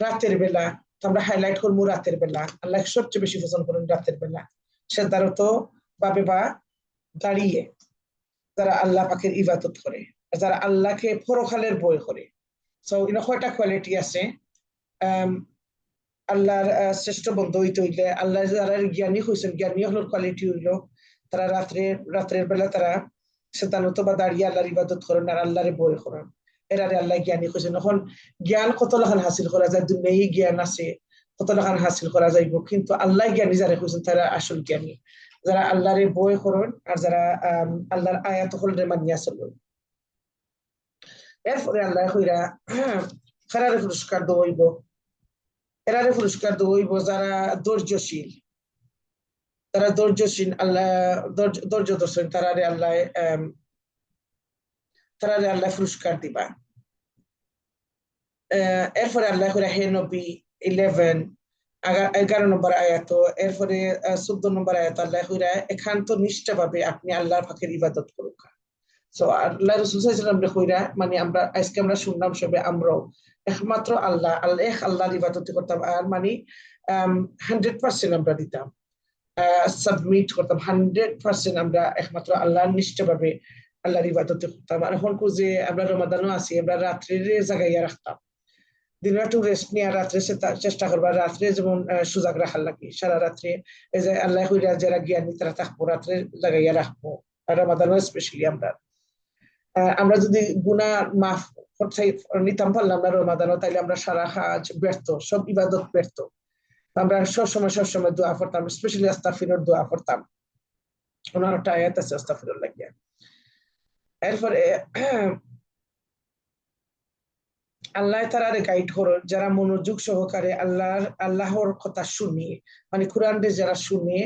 রাতের বেলা আমরা হাইলাইট করবো রাতের বেলা আল্লাহ সবচেয়ে বেশি পছন্দ করেন রাতের বেলা সে দারত ভাবে বা দাঁড়িয়ে যারা আল্লাহ পাকের ইবাদত করে যারা আল্লাহকে পরকালের ভয় করে সো কয়টা কোয়ালিটি আছে আল্লাহর শ্রেষ্ঠ বন্ধু হইতে হইলে আল্লাহ যারা জ্ঞানী হয়েছেন, জ্ঞানী হলোর কোয়ালিটি হইলো তারা রাত্রের বেলা তারা সেতানত বা দাঁড়িয়ে আল্লাহর ইবাদত করেন আর আল্লাহরে বই করেন, এরারে আল্লাহ জ্ঞানী হয়েছেন। এখন জ্ঞান কত লাখান হাসিল করা যায়, দুনিয়ায় জ্ঞান আছে কত লাখান হাসিল করা যাইব, কিন্তু আল্লাহ জ্ঞানী যারা হয়েছেন তারা আসল জ্ঞানী, যারা আল্লাহরে বই করেন আর যারা আল্লাহর আয়াত হলরে মানিয়া চলেন। এরপরে আল্লাহ কইরা খারারে পুরস্কার দইব, এরারে পুরস্কার দইব যারা ধৈর্যশীল, তারা ধৈর্যশীল আল্লাহ ধৈর্য ধরছেন তারারে আল্লাহ পুরস্কার দিবা। এরপরে আল্লাহ কইরা হে নবী 11 নম্বর আয়াত, এরপরে 14 নম্বর আয়াত আল্লাহ কইরা একান্ত নিষ্ঠাভাবে আপনি আল্লাহর পাকের ইবাদত করুক। সো আল্লাহ রাসূল সাল্লাল্লাহু আলাইহি ওয়াসাল্লাম কইরা মানে আমরা আজকে আমরা শুনলাম সবে আমরাও একমাত্র আল্লাহর ইবাদত করতাম আর মানে 100% আমরা দিতাম, সাবমিট করতাম 100% আমরা একমাত্র আল্লাহর নিষ্ঠাভাবে আল্লাহর ইবাদত করতাম। আর এখন যে আমরা রমাদানও আছি আমরা রাত্রির জাগাইয়া রাখতাম, দিনে একটু রেস্ট নিয়ে রাত্রে চেষ্টা করবা, রাত্রে যেমন সুজাগ রাখার লাগে সারা রাত্রে এই যে আল্লাহ কইরা যারা জ্ঞানী তারা থাকবো রাত্রে জাগাইয়া রাখবো। আর রমাদানও স্পেশালি আমরা যদি গুনাহ মাফ নিতাম পারলাম না রমাদানও, তাইলে আমরা সারা হাজ ব্যর্থ, সব ইবাদত ব্যর্থ। আমরা সবসময় দোয়া করতাম, স্পেশালি আস্তাগফিরুর দোয়া করতাম, ওনার একটা আয়াত আছে আস্তাগফিরুর লাগিয়া। এরপরে আল্লাহ তারারে গাইড করো যারা মনোযোগ সহকারে আল্লাহর কথা শুনিয়ে মানে কোরআনকে যারা শুনিয়ে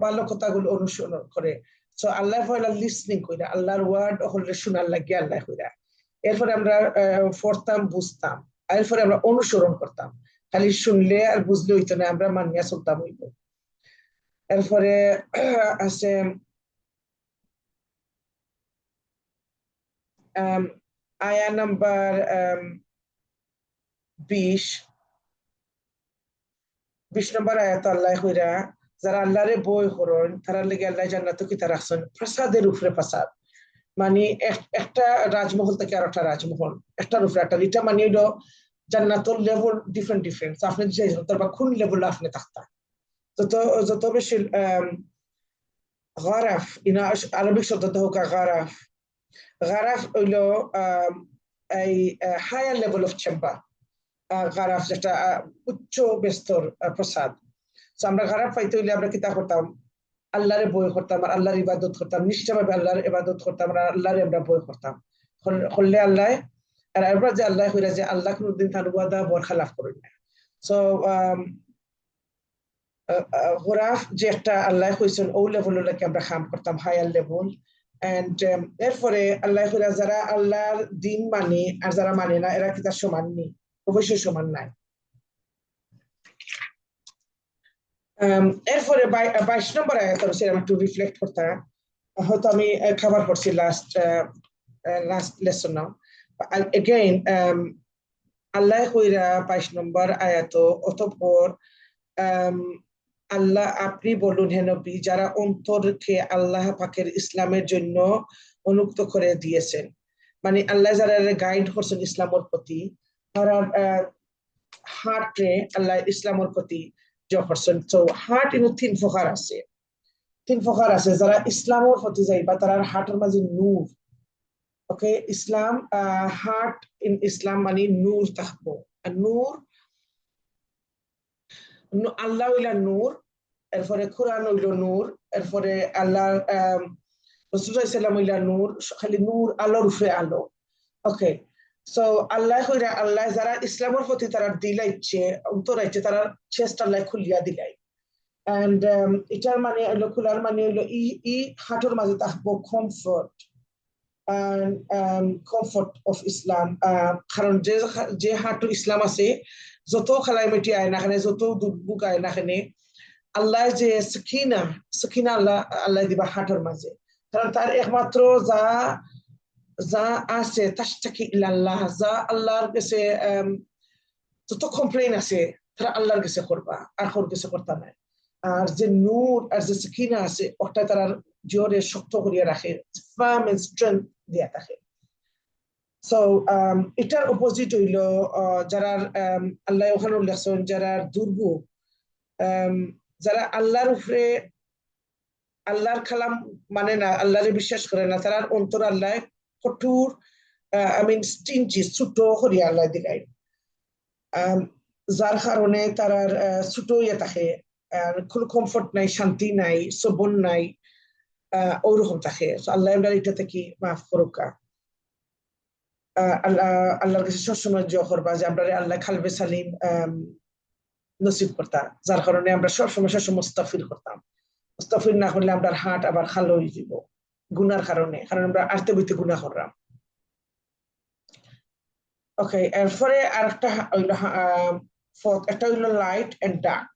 ভালো কথাগুলো অনুসরণ করে। সো আল্লাহ হইলা লিসনিং কইরা আল্লাহর ওয়ার্ড হলে শোনার লাগে আল্লাহ কইরা। এরপরে আমরা পড়তাম বুঝতাম, এরপরে আমরা অনুসরণ করতাম, খালি শুনলে আর বুঝলে হইতো না, আমরা মানিয়া চলতাম হইতো। এরপরে আছে আয়া নাম্বার 20 নম্বর আয়াত আল্লাহ কইরা যারা আল্লাহরে বই করেন তারা লেগে আল্লাহ জান্নাত কি তারা রাখছেন প্রসাদের উপরে প্রসাদ, মানে একটা রাজমহল থেকে আর একটা রাজমহল, একটার উপরে একটা, এটা মানে হইলো জান্নাতুল লেভেল ডিফারেন্ট। আপনি যে বা কোন লেভেল আপনি থাকতা যত বেশি গারাফ ইনা আরবিক শব্দ হোক গারাফ হইলো এই হায়ার লেভেল অফ চেম্বার, গারাফ যেটা উচ্চ বেস্তর প্রসাদ। আমরা গারাফ পাইতে হইলে আমরা কিতা করতাম, আল্লাহরে বই করতাম আর আল্লাহর ইবাদত করতাম, নিষ্ঠাভাবে আল্লাহর ইবাদত করতাম আর আল্লাহরে আমরা বই করতাম করলে আল্লাহ। আর এরপর যে আল্লাহ কইরা যে আল্লাহ কোনদিন তার ওয়াদা বরখালাফ করেন না। সো গোরাফ যে একটা আল্লাহ কইছেন ও লেভেলকে আমরা কাম করতাম, হায়ার লেভেল। এন্ড এরপরে আল্লাহ কইরা যারা আল্লাহর দিন মানে আর যারা মানে না এরা কি তার সমান নেই, অবশ্যই সমান নাই। এরপরে 22 নম্বর আয়াত সেরকম একটু রিফ্লেক্ট করতাম, হয়তো আমি খাবার পড়ছি লাস্ট লেসন নাও এগেইন আল্লাহ কইরা 22 নম্বর আয়াত অতঃপর আল্লাহ আপনি বলুন হে নবী যারা অন্তরকে আল্লাহ পাকের ইসলামের জন্য উন্মুক্ত করে দিয়েছেন, মানে আল্লাহ যারা গাইড করছেন ইসলামের প্রতি, তারা হার্টে আল্লাহ ইসলামের প্রতি করছেন। তো হার্ট ইন তিন প্রকার আছে যারা ইসলামের প্রতি যাইবা তারা হার্টের মাঝে নূর, ওকে ইসলাম হার্ট ইন ইসলাম মানে নূর থাকবো, নূর আল্লাহ হইলা নূর, এরপরে কোরআন হইল নূর, এরপরে আল্লাহ রাসূল সাল্লাল্লাহু আলাইহি ওয়াসাল্লাম হইলা নূর, খালি নূর আলোর উপরে আলো। ওকে সো আল্লাহ হইরা আল্লাহ যারা ইসলামের প্রতি তারা দিলাইছে অন্তরাইছে তারা চেষ্টা আল্লাহ খুলিয়া দিলাই। এন্ড এটার মানে হলো খোলার মানে হইলো ই হার্টের মাঝে থাকবো কমফর্ট অফ ইসলাম, কারণ যে হার্ট ইসলাম আছে যত খালাইমেটি আয় না খানে যত দুর্ভোগ আয় না খানে আল্লাহ যে সকিনা আল্লাহ দিবা হার্টের মাঝে, কারণ তার একমাত্র যা আছে তাশতাকি ইলাল্লাহ, যা আল্লাহর কাছে যত কমপ্লেইন আছে তারা আল্লাহর কাছে করবা আর কারোর কাছে করতা না। আর যে নূর আর যে সকিনা আছে ওটা তারা জোরে শক্ত করিয়া রাখে, ফার্ম এন্ড স্ট্রেংথ দিয়া থাকে। সো এটার অপোজিট হইল যারা আল্লাহ ওখানে উল্লেখ করেন যারা দুর্ভোগ, যারা আল্লাহর উপরে আল্লাহর কালাম মানে না, আল্লাহরে বিশ্বাস করে না, তার অন্তর আল্লাহ কঠোর স্টিনজি ছোট করিয়া আল্লাহ দিলাই, যার কারণে তারার ছোট ইয়ে থাকে, কোনো কমফর্ট নাই, শান্তি নাই, সবন নাই, ওরকম থাকে। আল্লাহ এটা থেকে মাফ করুকা। আল্লাহ আল্লাহর কাছে সবসময় জোয়া করবা যে আমরা আল্লাহ খালবে সালিম নসিব করতাম, যার কারণে আমরা সবসময় মুস্তাফির করতাম। মুস্তাফির না করলে আমরা হাট আবার খালো হয়ে যাব গুনার কারণে, কারণ আমরা আর্তে বইতে গুণা করলাম। ওকে, এরপরে আরেকটা হইল একটা হইল লাইট এন্ড ডার্ক।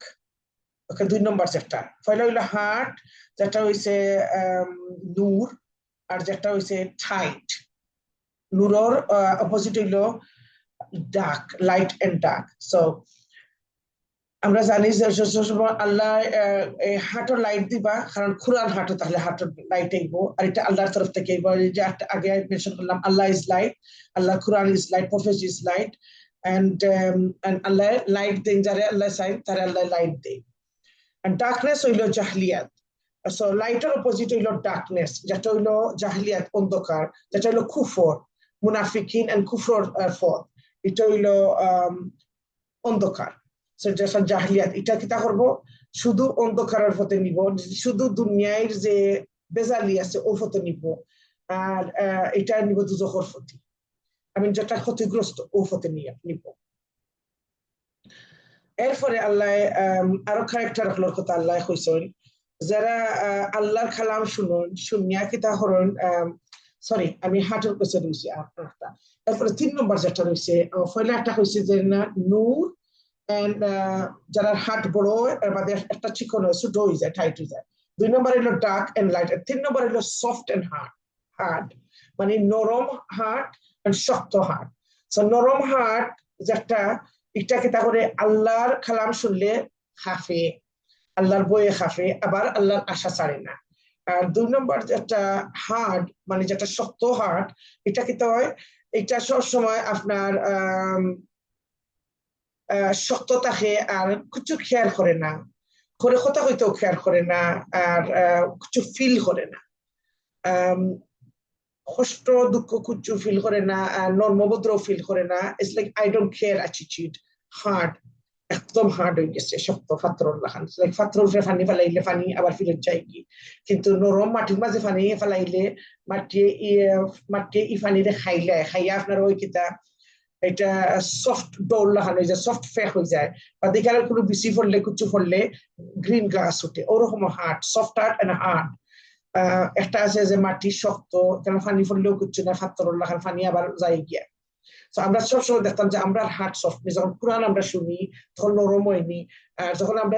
ওকে, 2 নম্বর যেটা পয়লা হইলো হার্ট, যেটা হইছে নূর, আর যেটা হইছে টাইট। নূরর অপোজিট হইলো dark, light and dark. So আমরা জানি যে আল্লাহ হার্টও লাইট দিবা, কারণ কোরআন হার্টও তাহলে হার্টও লাইট আইব, আর এটা আল্লাহর তরফ থেকে আইব। যে আগে মেনশন করলাম Allah is light, Allah Quran is light, prophet is light, and Allah light then যারে আল্লাহ চাই তারে আল্লাহ লাইট দেয়। And darkness হইল জাহলিয়াত। সো লাইটের অপোজিট হইল ডার্কনেস, যেটা হইল জাহলিয়াত, অন্ধকার, যেটা হইল কুফর, মুনাফিকিন এন্ড কুফর ফত, এটা হইল অন্ধকার। যেটা জাহলিয়াত, এটা কিতা করবো, শুধু অন্ধকারের পথে নিব, শুধু দুনিয়ার যে বেজালি আছে ও পথে নিব, আর এটা নিব দুজখর পথে, যেটা ক্ষতিগ্রস্ত ও পথে নিব। এরপরে আল্লাহ আরো খানিকটা রাখলোর কথা আল্লাহ কইছেন, যারা আল্লাহর কালাম শুনুন, শুনিয়া কিতা হরণ, সরি আমি হার্টের কাছে রয়েছি আপনারটা। এরপরে 3 নম্বর যেটা রয়েছে, পয়লা একটা হয়েছে যে না নূর, যারা হার্ট বড় বাদে একটা চিকন হয়, ছোট হয়ে যায়, টাইট হয়ে যায়। 2 নম্বর হলো ডার্ক এন্ড লাইট। 3 নম্বর হলো সফট এন্ড হার্ড, মানে নরম হার্ট এন্ড শক্ত হার্ট। সো নরম হার্ট যেটা, এটা কিতা করে আল্লাহর কালাম শুনলে খাফে, আল্লাহর বইয়ে খাফে, আবার আল্লাহর আশা ছাড়ে না। আর 2 নম্বর যেটা হার্ড, মানে যেটা শক্ত হার্ট, এটা কিতা হয়, এটা সবসময় আপনার শক্ত থাকে, আর কিছু খেয়াল করে না, করে কথা হইতেও খেয়াল করে না, আর কিছু ফিল করে না, কষ্ট দুঃখ কিছু ফিল করে না, নর্মভদ্র ফিল করে না। It's like I don't care attitude. Hard, একদম হার্ড হয়ে গেছে, শক্ত পাথরের লাগান, লাইক পাথরের উপরে পানি ফেলাইলে পানি আবার ফিরত যায় কি, কিন্তু নরম মাটির মাঝে পানি ফেলাইলে মাটি ই পানিরে খাইয়া আপনার ওই কিতা এটা সফট ডোল লাগানো হয়ে যায়, সফট ফেক হয়ে যায়, বা দেখার কোনো বেশি পড়লে কিছু পড়লে গ্রিন গ্রাস উঠে, ওরকম hard, soft hard and hard. একটা আছে যে মাটি শক্ত, কেন পানি পড়লেও কিছু না, পাথরের লাগান পানি আবার যায় গিয়া। তো আমরা সবসময় দেখতাম যে আমরা হার্ট সফট নেই, যখন কোরআন আমরা শুনি তখন নরম হয়নি, আর যখন আমরা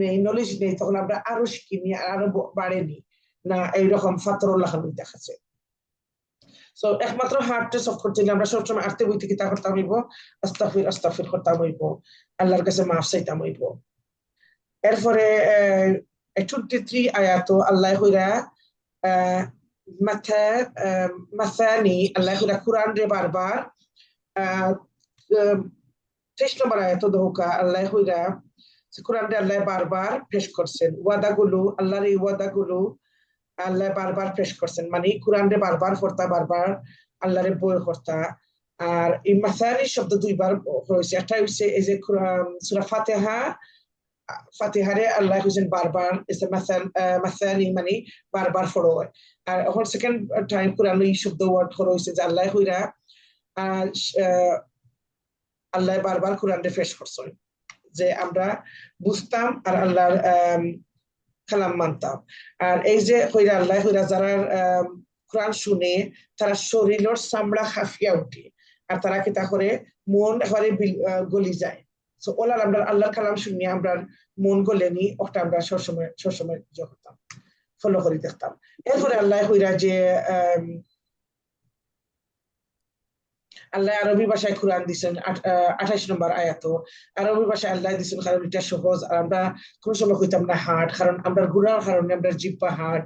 নেই, নলেজ নেই, তখন আমরা আরো শিখিনি, আরো বাড়েনি না, এইরকম ফাতরুল লাগানো দেখাচ্ছে। সো একমাত্র হার্টে সফট করতে হলে আমরা সবসময় আর্তে বই থেকে তা করতাম হইব, আস্তাগফির আস্তাগফির করতাম হইব, আল্লাহর কাছে মাফ চাইতাম হইব। এরপরে 23 আয়াত আল্লাহ হইরা মাথানি, আল্লাহ হইরা কোরআন রে বারবার 23 নম্বর আয়াত দোকা আল্লাহ হইরা কোরআন রে আল্লাহ বারবার পেশ করছেন, ওয়াদাগুলো, আল্লাহর এই ওয়াদাগুলো আল্লাহ বারবার পেশ করছেন, মানে কোরআন রে বারবার পড়তা, বারবার আল্লাহরে বই করতা। আর এই মাসানি শব্দ 2 বার হয়েছে, একটা হচ্ছে এই যে সূরা ফাতিহা, ফাতিহারে আল্লাহ কইছেন বারবার, মাসানি মানে বারবার পড়ো। আর এখন সেকেন্ড টাইম কোরআন এই শব্দ ওয়ার্ড হয়েছে যে আল্লাহ হইরা আল্লাহ বারবার কোরআন রে পেশ করছেন, যে আমরা বুঝতাম আর আল্লাহর কালাম মানতাম। আর এই যে হইরা আল্লাহ হইরা যারা কোরআন শুনে তারা শরীরের চামড়া হাফিয়া উঠে, আর তারা কি তা করে মন একেবারে গলি যায়। সো ওলার আমরা আল্লাহর কালাম শুনিয়ে আমরা মন গলেনি, ওটা আমরা সবসময় করতাম, ফলো করে দেখতাম। এরপরে আল্লাহ হইরা যে আল্লাহ আরবি ভাষায় কোরআন দিচ্ছেন 28 নম্বর আয়াত, আরবি ভাষায় আল্লাহ দিচ্ছেন, কারণ এটা সহজ, আর আমরা কোন সময় কইতাম না হার্ড, কারণ আমরা গুনার কারণে আমরা জিহ্বা হার্ড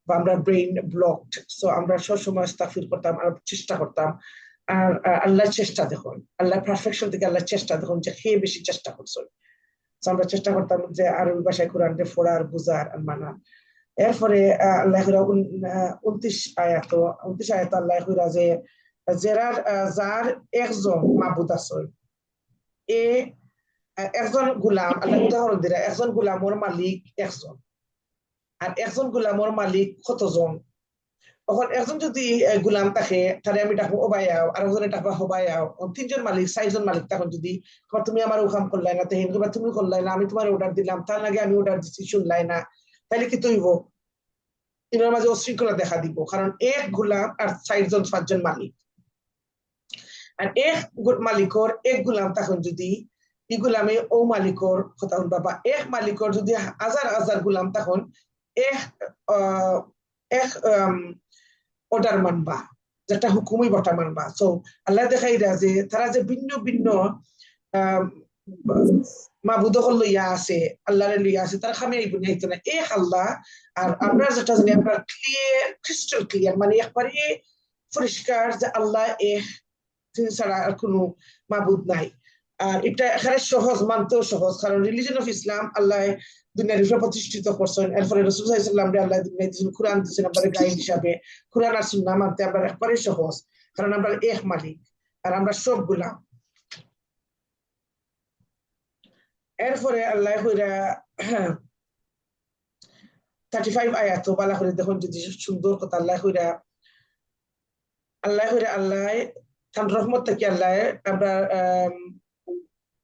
বা আমরা ব্রেইন ব্লকড। সো আমরা সবসময় ইস্তাগফির করতাম আর চেষ্টা করতাম আর আল্লাহ চেষ্টা দেখুন, আল্লাহ পারফেকশন থেকে আল্লাহ চেষ্টা দেখুন যে খেয়ে বেশি চেষ্টা করছেন। আমরা চেষ্টা করতাম যে আরবি ভাষায় কোরআন পড়ার বুঝার আর মানা। এরপরে আল্লাহ 29 আয়াত আল্লাহ যে যার একজন মাবুদ আছে, এ একজন গোলাম, আল্লাহ উদাহরণ দিরা, একজন গোলামর মালিক একজন, আর একজন গোলামর মালিক কতজন। তখন একজন যদি গোলাম থাকে তাহলে আমি ডাকবো ওবায়াও, আর একজনে ডাকবো হবায়াও, তিনজন মালিক, 4জন মালিক। তখন যদি তুমি আমার ওখাম করলাই না, তুমি করলাই না, আমি তোমার অর্ডার দিলাম, তার আগে আমি অর্ডার দিচ্ছি, শুনলাই না, তাহলে কি তৈব? এর মাঝে অশৃঙ্খলা দেখা দিব, কারণ এক গোলাম আর 4জন 5জন মালিক। আর এক মালিকর এক গোলাম তখন যদি ই গোলামে ও মালিকর কথা শুনবা, বা এক মালিকর যদি হাজার হাজার গোলাম তখন এক অর্ডার মানবা, যেটা হুকুমই বটা মানবা। সো আল্লাহ দেখাই যে তারা যে ভিন্ন ভিন্ন মাবুদক লইয়া আছে, আল্লাহরে লইয়া আছে, তারা খামি আইব না, না এক আল্লাহ। আর আমরা যেটা জানি, আমরা ক্লিয়ার, ক্রিস্টাল ক্লিয়ার, মানে একবারে পরিষ্কার যে আল্লাহ এক, তিনি ছাড়া আর কোনো মাবুদ নাই। আর এটা এখানে সহজ, মানতেও সহজ, কারণ রিলিজন অফ ইসলাম আল্লাহ দুনিয়ার উপরে প্রতিষ্ঠিত করছেন। এরপরে রাসূল সাল্লাল্লাহু আলাইহি ওয়াসাল্লাম আল্লাহ দুনিয়ায় দিয়েছেন, কোরআন দিয়েছেন আমাদের গাইড হিসাবে। কোরআন আর সুন্নাহ মানতে আমরা একবারে সহজ, কারণ আমরা এক মালিক আর আমরা সব গোলাম। এরপরে আল্লাহ 35 আয়াত বালা করে দেখুন, যদি সুন্দর কথা আল্লাহ আল্লাহ তার রহমত থেকে আল্লাহ আমরা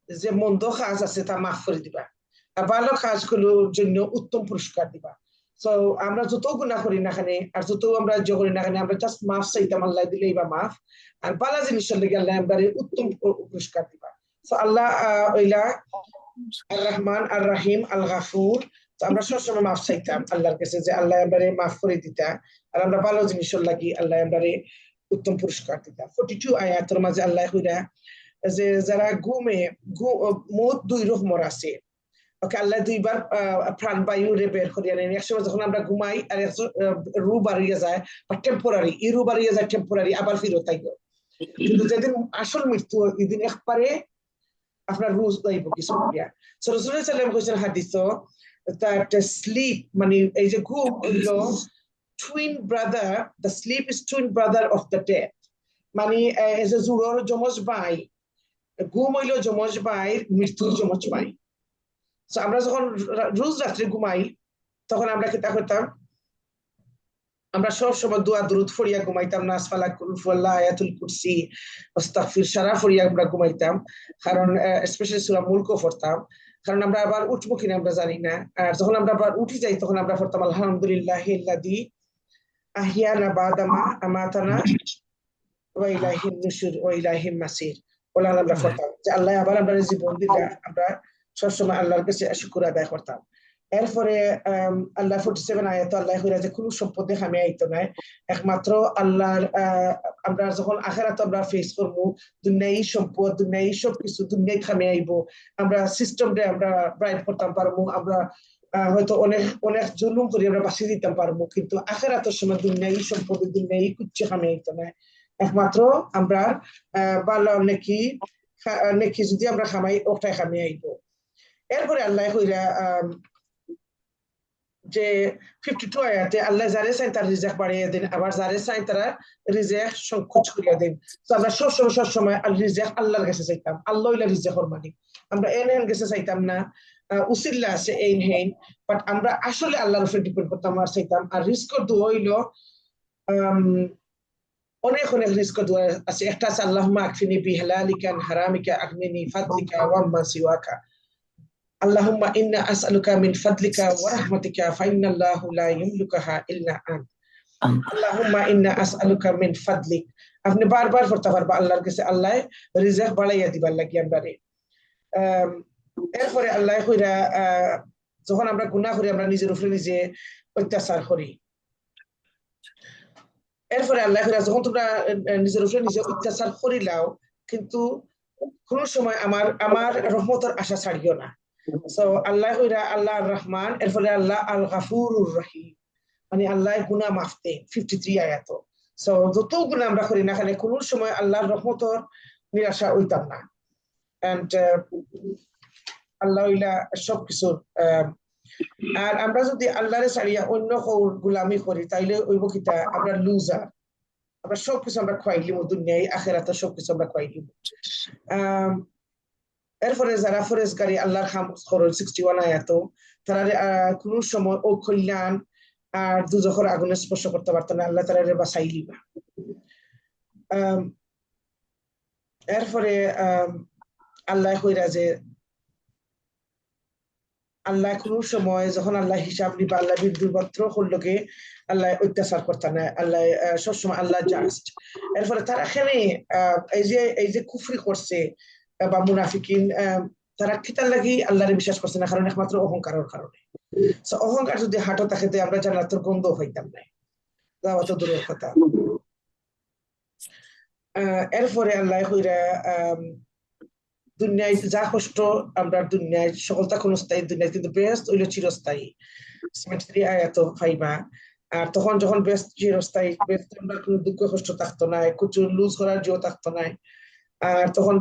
যে মন্দ কাজ আছে তা মাফ করে দিবা, আর ভালো কাজগুলোর জন্য উত্তম পুরস্কার দিবা। তো আমরা যত গুনাহ করি না কেন আর যত আমরা ইয়ে করি না কেন, আমরা জাস্ট মাফ চাইতাম, আল্লাহ দিলেই বা মাফ, আর ভালো জিনিসের লেগে আল্লাহ আমরা উত্তম পুরস্কার দিবা। তো আল্লাহ ওইলা আর রহমান আর রাহিম আল গাফুর। তো আমরা সবসময় মাফ চাইতাম আল্লাহর কাছে যে আল্লাহ এবারে মাফ করে দিতা, আর আমরা ভালো জিনিসের লাগি আল্লাহ এবারে উত্তম পুরস্কার দিতা। 42 আয়াতের মাঝে আল্লাহ কইরা যে যারা ঘুমে, মত 2 রকমের আছে। ওকে, আল্লাহ 2বার প্রাণবায়ু রে বের করিয়া নেন। একসময় যখন আমরা ঘুমাই আর রু বাড়িয়ে যায় বা টেম্পোরারি, ই রু বাড়িয়ে যায় টেম্পোরারি, আবার ফিরত আইব। কিন্তু যেদিন আসল মৃত্যু, এদিন একবারে আপনার রুজ দাইব কিছু করিয়া। সো রাসূল সাল্লাল্লাহু আলাইহি ওয়াসাল্লাম কইছেন হাদিসও, that sleep, মানে এই যে ঘুম হইলো twin brother, the sleep is twin brother of the death, মানে এই যে জুড়র যমজ ভাই, ঘুম হইলো যমজ ভাই, মৃত্যুর যমজ ভাই। সো আমরা যখন রোজ রাত্রে ঘুমাই তখন আমরা কি তা করতাম, আমরা সব সময় দোয়া দুরুদ ফরিয়া ঘুমাইতাম, নাস ফালাক কুল হুয়াল্লাহ আয়াতুল কুরসি আস্তাগফির সারা ফরিয়া আমরা ঘুমাইতাম, কারণ স্পেশালি সূরা মুলকও পড়তাম, কারণ আমরা আবার উঠবো কিনা আমরা জানি না। আর যখন আমরা আবার উঠে যাই তখন আমরা পড়তাম আলহামদুলিল্লাহিল্লাযী আহিয়ানা বাদা মা আমাতানা ওয়া ইলাইহিন নুশুর ওয়া ইলাইহিল মাসির। ওলা আমরা পড়তাম যে আল্লাহ আবার আমরা জীবন দিলা, আমরা সবসময় আল্লাহর কাছে শুকর আদায় করতাম। এরপরে আল্লাহ 47 আয়াত আল্লাহ কইরা যে কোন সম্পদে খামি আইতো না, একমাত্র আল্লাহর আমরা যখন আখিরাতে আমরা ফেস করব, দুনিয়াই সম্পদ, দুনিয়াই সবকিছু, দুনিয়াই খামি আইব, আমরা সিস্টেমে আমরা ব্রাইট করতাম পারবো, আমরা হয়তো অনেক অনেক জুলুম করে আমরা বাঁচিয়ে দিতে পারবো, কিন্তু আখিরাতের সময় দুনিয়াই সম্পদ, দুনিয়াই কুচ্চে খামি আইতো না, একমাত্র আমরা ভালো নেকি যদি আমরা খামাই ওটাই খামি আইব। এরপরে আল্লাহ কইরা যে 52 আয়াতে আল্লাহ যারে চাই তার রিজেক বাড়িয়ে দেন, আবার যারে চাই তারা রিজেক সংকোচ করিয়া দেন। তো আমরা সবসময় রিজেক আল্লাহর কাছে চাইতাম, আল্লাহ হইলা রিজেকের মালিক, আমরা এন কাছে চাইতাম না। উসিল্লা আছে এইন হেইন, বাট আমরা আসলে আল্লাহর উপরে ডিপেন্ড করতাম আর চাইতাম। আর রিস্কর দোয়া হইলো অনেক অনেক রিস্কর দোয়া আছে। একটা আছে আল্লাহুম্মা আকফিনি বিহালালিকা আন হারামিকা আগনিনি ফাদলিকা ওয়া আম্মা সিওয়াকা। اللهم إنا أسألك من فضلك ورحمتك فإن الله لا يملكها إلا أنت। اللهم إنا أسألك من فضلك। আপনি বারবার পড়তে পারবা আল্লাহর কাছে, আল্লাহ রিজিক বাড়াইয়া দিবার লাগি আমরারে। এরপরে আল্লাহ কইরা যখন আমরা গুনাহ করি আমরা নিজের উপরে নিজে অত্যাচার করি। এরপরে আল্লাহ কইরা যখন তোমরা নিজের উপরে নিজে অত্যাচার করিলাও, কিন্তু কোন সময় আমার রহমতের আশা ছাড়িও না। So আল্লাহ কইরা আল্লাহ আর রহমান, এরপরে আল্লাহ আল গাফুরুর রহিম, মানে আল্লাহ গুনাহ মাফ দেন। 53 আয়াত। সো যত গুণা আমরা করি না কেন কোনো সময় আল্লাহর রহমতর নিরাশা হইতাম না। এন্ড আল্লাহ হইলা সবকিছু। আর আমরা যদি আল্লাহরে ছাড়িয়া অন্য গুলামি করি তাইলে ওইব কিতা আমরা লুজার। আমরা সবকিছু আমরা খোয়াইলিম, দুনিয়ায় আখেরাতে সবকিছু আমরা খোয়াইলিম। এরপরে যারা ফরেজগারি আল্লাহর খাম করল 61 আয়াত, তারা কোন সময় ও কল্যাণ আর দুজখের আগুনে স্পর্শ করতে পারত না, আল্লাহ তাআলা বাঁচাইলিবা। এরপরে আল্লাহ কইরা যে আল্লাহ কোন সময় যখন আল্লাহ হিসাব নিবা আল্লাহ দুর্বত্র করলোকে আল্লাহ অত্যাচার করতে না, আল্লাহ সবসময় আল্লাহ জাস্ট। এরপরে তারা এখানে এই যে কুফরি করছে বা মুনাফিকিন, তারা কিতার লাগি আল্লাহরে বিশ্বাস করছে না, কারণ একমাত্র অহংকারের কারণে। অহংকার যদি হাঁটো থাকে তো আমরা জান্নাতের গন্ধ হইতাম না, যাওয়া তো দূরের কথা। এরপরে আল্লাহ কইরা দুনিয়ায় যা কষ্ট আমরা দুনিয়ায় সকলটা ক্ষণস্থায়ী, দুনিয়ায় কিন্তু বেহেশত হইল চিরস্থায়ী। 73 আয়াত পাইবা। আর তখন যখন বেহেশত চিরস্থায়ী, বেহেশতে আমরা কোনো দুঃখ কষ্ট থাকতো না, কিছু লুজ করার জিও থাকতো না। আর তখন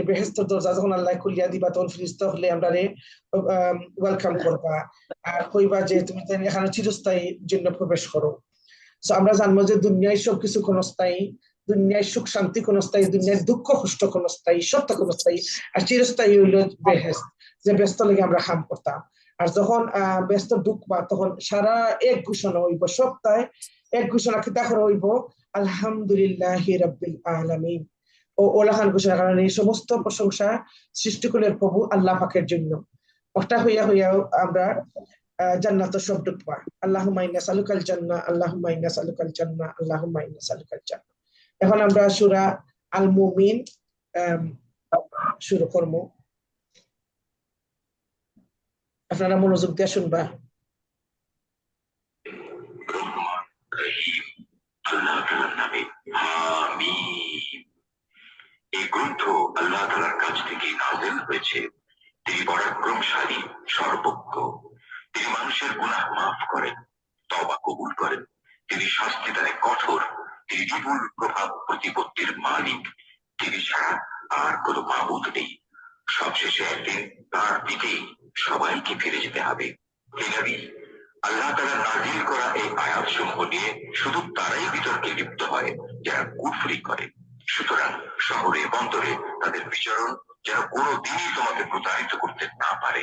বেহেশতের দরজা যখন আল্লাহ খুলিয়া দিবা তখন ফেরেশতা হলে আমরা ওয়েলকাম করবা আর কইবা যে তুমি এখানে চিরস্থায়ী জন্য প্রবেশ করো। সো আমরা জানবো যে দুনিয়ায় সবকিছু ক্ষণস্থায়ী, দুনিয়ায় সুখ শান্তি ক্ষণস্থায়ী, দুনিয়ার দুঃখ কষ্ট ক্ষণস্থায়ী, সত্য ক্ষণস্থায়ী, আর চিরস্থায়ী হইল বেহেশত, যে ব্যস্ত লেগে আমরা কাম করতাম। আর যখন ব্যস্ত ঢুকবা তখন সারা এক ঘোষণা হইব, সপ্তাহে এক ঘোষণা কিতা করে হইব, আলহামদুলিল্লাহি রাব্বিল আলামিন। ও ওলাহান ঘোষণা, কারণ এই সমস্ত প্রশংসা সৃষ্টিকুলের প্রভু আল্লাহ পাকের জন্য। ওটা হইয়া হইয়াও আমরা জান্নাত সব ঢুকবা। আল্লাহুম্মা ইন্না নাসআলুকাল জান্নাহ, আল্লাহুম্মা ইন্না নাসআলুকাল জান্নাহ, আল্লাহুম্মা ইন্না নাসআলুকাল জান্নাহ। এখন আমরা সূরা আল মুমিন শুরু করব। আপনারা মনোযোগ দিয়ে শুনবা। আল্লাহ তাআলার নামে আমিন। এই গ্রন্থ আল্লাহ তাআলার কাছ থেকে নাযিল হয়েছে। তিনি পরাক্রমশালী, সর্বজ্ঞ। তিনি মানুষের গুনাহ মাফ করেন, তওবা কবুল করেন। তিনি শাস্তি দেয় কঠোর। তিনি বিপুল প্রভাব প্রতিপত্তির মালিক। তিনি ছাড়া আর কোনো মাবুদ নেই। সবশেষে একদিন তার দিকেই সবাইকে ফিরে যেতে হবে। হে নবী, আল্লাহ তাআলা নাযিল করা এই আয়াতসমূহ নিয়ে শুধু তারাই বিতর্কে লিপ্ত হয় যারা কুফরি করে। সুতরাং শহরে বন্দরে তাদের বিচরণ যেন কোনোদিনই তোমাকে প্রতারিত করতে না পারে।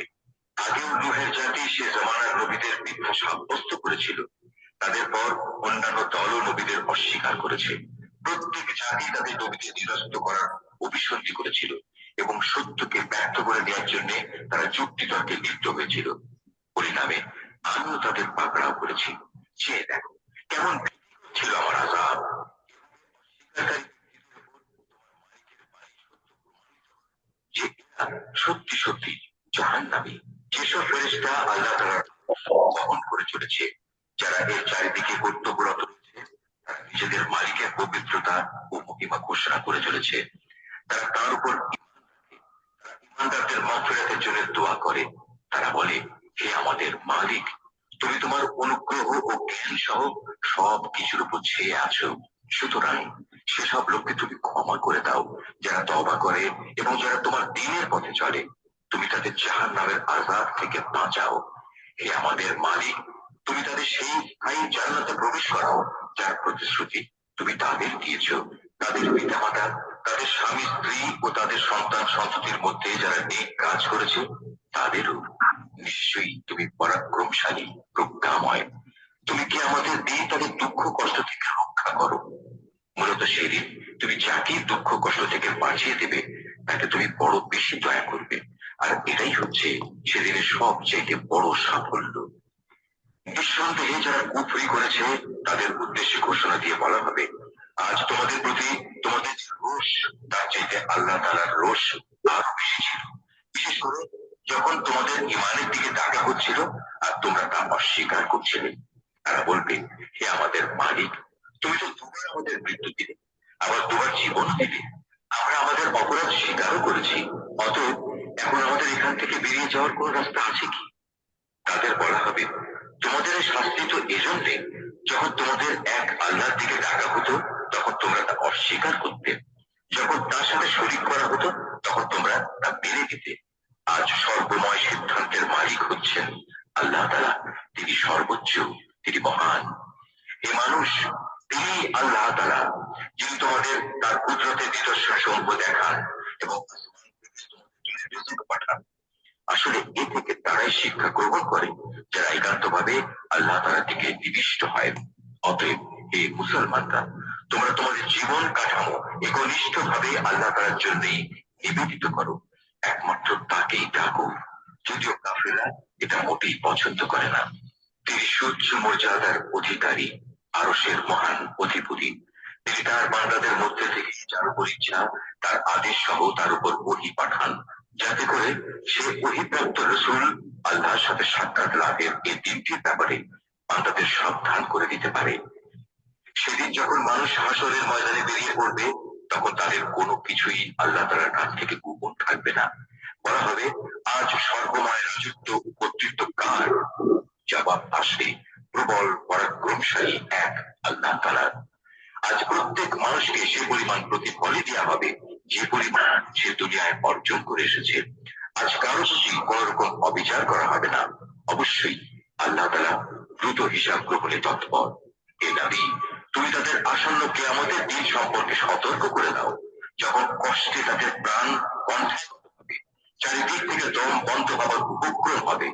আগেও নূহের জাতি সে জমানার নবীদের মিথ্যা সাব্যস্ত করেছিল। তাদের পর অন্যান্য দল নবীদের অস্বীকার করেছে। প্রত্যেক জাতি তাদের নবীদের নিরস্ত করার অভিসন্ধি করেছিল এবং সত্যকে ব্যর্থ করে দেওয়ার জন্য তারা যুক্তিতর্কে লিপ্ত হয়েছিল। পরিণামে আমিও তাদের পাকড়াও করেছি। সে দেখো কেমন ছিল আমার আযাব। সত্যি সত্যি জাহান্নামী। যেসব ফেরেশতা আল্লাহ তাআলা বহন করে চলেছে, যারা এর চারিদিকে কর্তব্যরত রয়েছে, তারা নিজেদের মালিকের পবিত্রতা ও মহিমা ঘোষণা করে চলেছে। তারা তার উপর ইমানদারদের মাগফিরাতের জন্য দোয়া করে। তারা বলে, হে আমাদের মালিক, তুমি তোমার অনুগ্রহ ও জ্ঞান সহ সব কিছুর উপর ছেয়ে আছো। সুতরাং সেসব লোককে তুমি ক্ষমা করে দাও যারা তওবা করে এবং যারা তোমার দ্বীনের পথে চলে। তুমি তাদের জাহান্নামের আযাব থেকে বাঁচাও। হে আমাদের মালিক, তুমি তাদের সেই স্থায়ী জান্নাতে প্রবেশ করাও যার প্রতিশ্রুতি তুমি তাদের দিয়েছো। তাদের পিতামাতা, তাদের স্বামী স্ত্রী ও তাদের সন্তান সন্ততির মধ্যে যারা নেক কাজ করেছে তাদেরও। নিশ্চয়ই তুমি পরাক্রমশালী, প্রজ্ঞাময়। তুমি কি আমাদের দিন তাদের দুঃখ কষ্ট থেকে রক্ষা করো। মূলত সেদিন তুমি যাকে দুঃখ কষ্ট থেকে বাঁচিয়ে দেবে তাকে তুমি বড় বেশি দয়া করবে। আর এটাই হচ্ছে সেদিনের সবচেয়ে বড় সাফল্য। নিঃসন্দেহে যারা কুফরি করেছে তাদের উদ্দেশ্যে ঘোষণা দিয়ে বলা হবে, আজ তোমাদের প্রতি তোমাদের যে রোষ তার চাইতে আল্লাহ তাআলার রোষ আরো বেশি ছিল। বিশেষ করে যখন তোমাদের ঈমানের দিকে ডাকা হচ্ছিল আর তোমরা তা অস্বীকার করছিলে। তারা বলবে, হে আমাদের মালিক, তুমি তো দুবার আমাদের মৃত্যু দিলে, আবার দুবার জীবনও দিলে। আমরা আমাদের অপরাধ স্বীকারও করেছি। অতএব এখন আমাদের এখান থেকে বেরিয়ে যাওয়ার কোন রাস্তা আছে কি? তাদের বলা হবে, তোমাদের এই শাস্তি তো এজন্যে যখন তোমাদের এক আল্লাহর দিকে ডাকা হতো তখন তোমরা তা অস্বীকার করতে, যখন তার সাথে শরীক করা হতো তখন তোমরা তা মেনে নিতে। আজ সর্বময় সিদ্ধান্তের মালিক হচ্ছেন আল্লাহ তাআলা, তিনি সর্বোচ্চ, তিনি মহান। হে মানুষ, তিনি আল্লাহ তাআলা যিনি তোমাদের তার কুদরতের নিদর্শন সমূহ দেখান এবং পাঠান। আসলে এ থেকে তারাই শিক্ষা গ্রহণ করে যারা একান্তভাবে আল্লাহ তাআলার দিকে নিবিষ্ট হয়। অতএব হে মুসলমানরা, তোমরা তোমাদের জীবন কাঠামো একনিষ্ঠভাবে আল্লাহ তাআলার জন্যই নিবেদিত করো, একমাত্র তাকেই ডাকো। যদিও কাফেররা এটা মোটেই পছন্দ করে না। তিনি সুউচ্চ মর্যাদার অধিকারী, আরশের মহান অধিপতি। তিনি তার বান্দাদের মধ্যে থেকে যার উপর ইচ্ছা তার আদেশ সহ তার উপর ওহী পাঠান, যাতে করে সে ওহীপ্রাপ্ত রাসূল আল্লাহর সাথে সাক্ষাৎ লাভের এই তিনটির ব্যাপারে বান্দাদের সাবধান করে দিতে পারে। সেদিন যখন মানুষ হাসরের ময়দানে বেরিয়ে পড়বে তখন তাদের কোনো কিছুই আল্লাহ তাআলার কাছ থেকে গোপন থাকবে না। বলা হবে, আজ সর্বময় রাজত্ব ও কর্তৃত্ব কার? জবাব আসবে, প্রবল পরাক্রমশালী এক আল্লাহ তাআলার। আজ প্রত্যেক মানুষকে সে পরিমাণ প্রতিফলই দেওয়া হবে যে পরিমাণ সে দুনিয়ায় অর্জন করে এসেছে। আজ কারো প্রতি কোন রকম অবিচার করা হবে না। অবশ্যই আল্লাহ তাআলা দ্রুত হিসাব গ্রহণে তৎপর। এ নবী, তুমি তাদের আসন্ন কিয়ামতের দিন সম্পর্কে সতর্ক করে দাও, যখন কষ্টে তাদের প্রাণ কণ্ঠে হবে, চারিদিক থেকে দম বন্ধ হওয়ার উপক্রম হবে।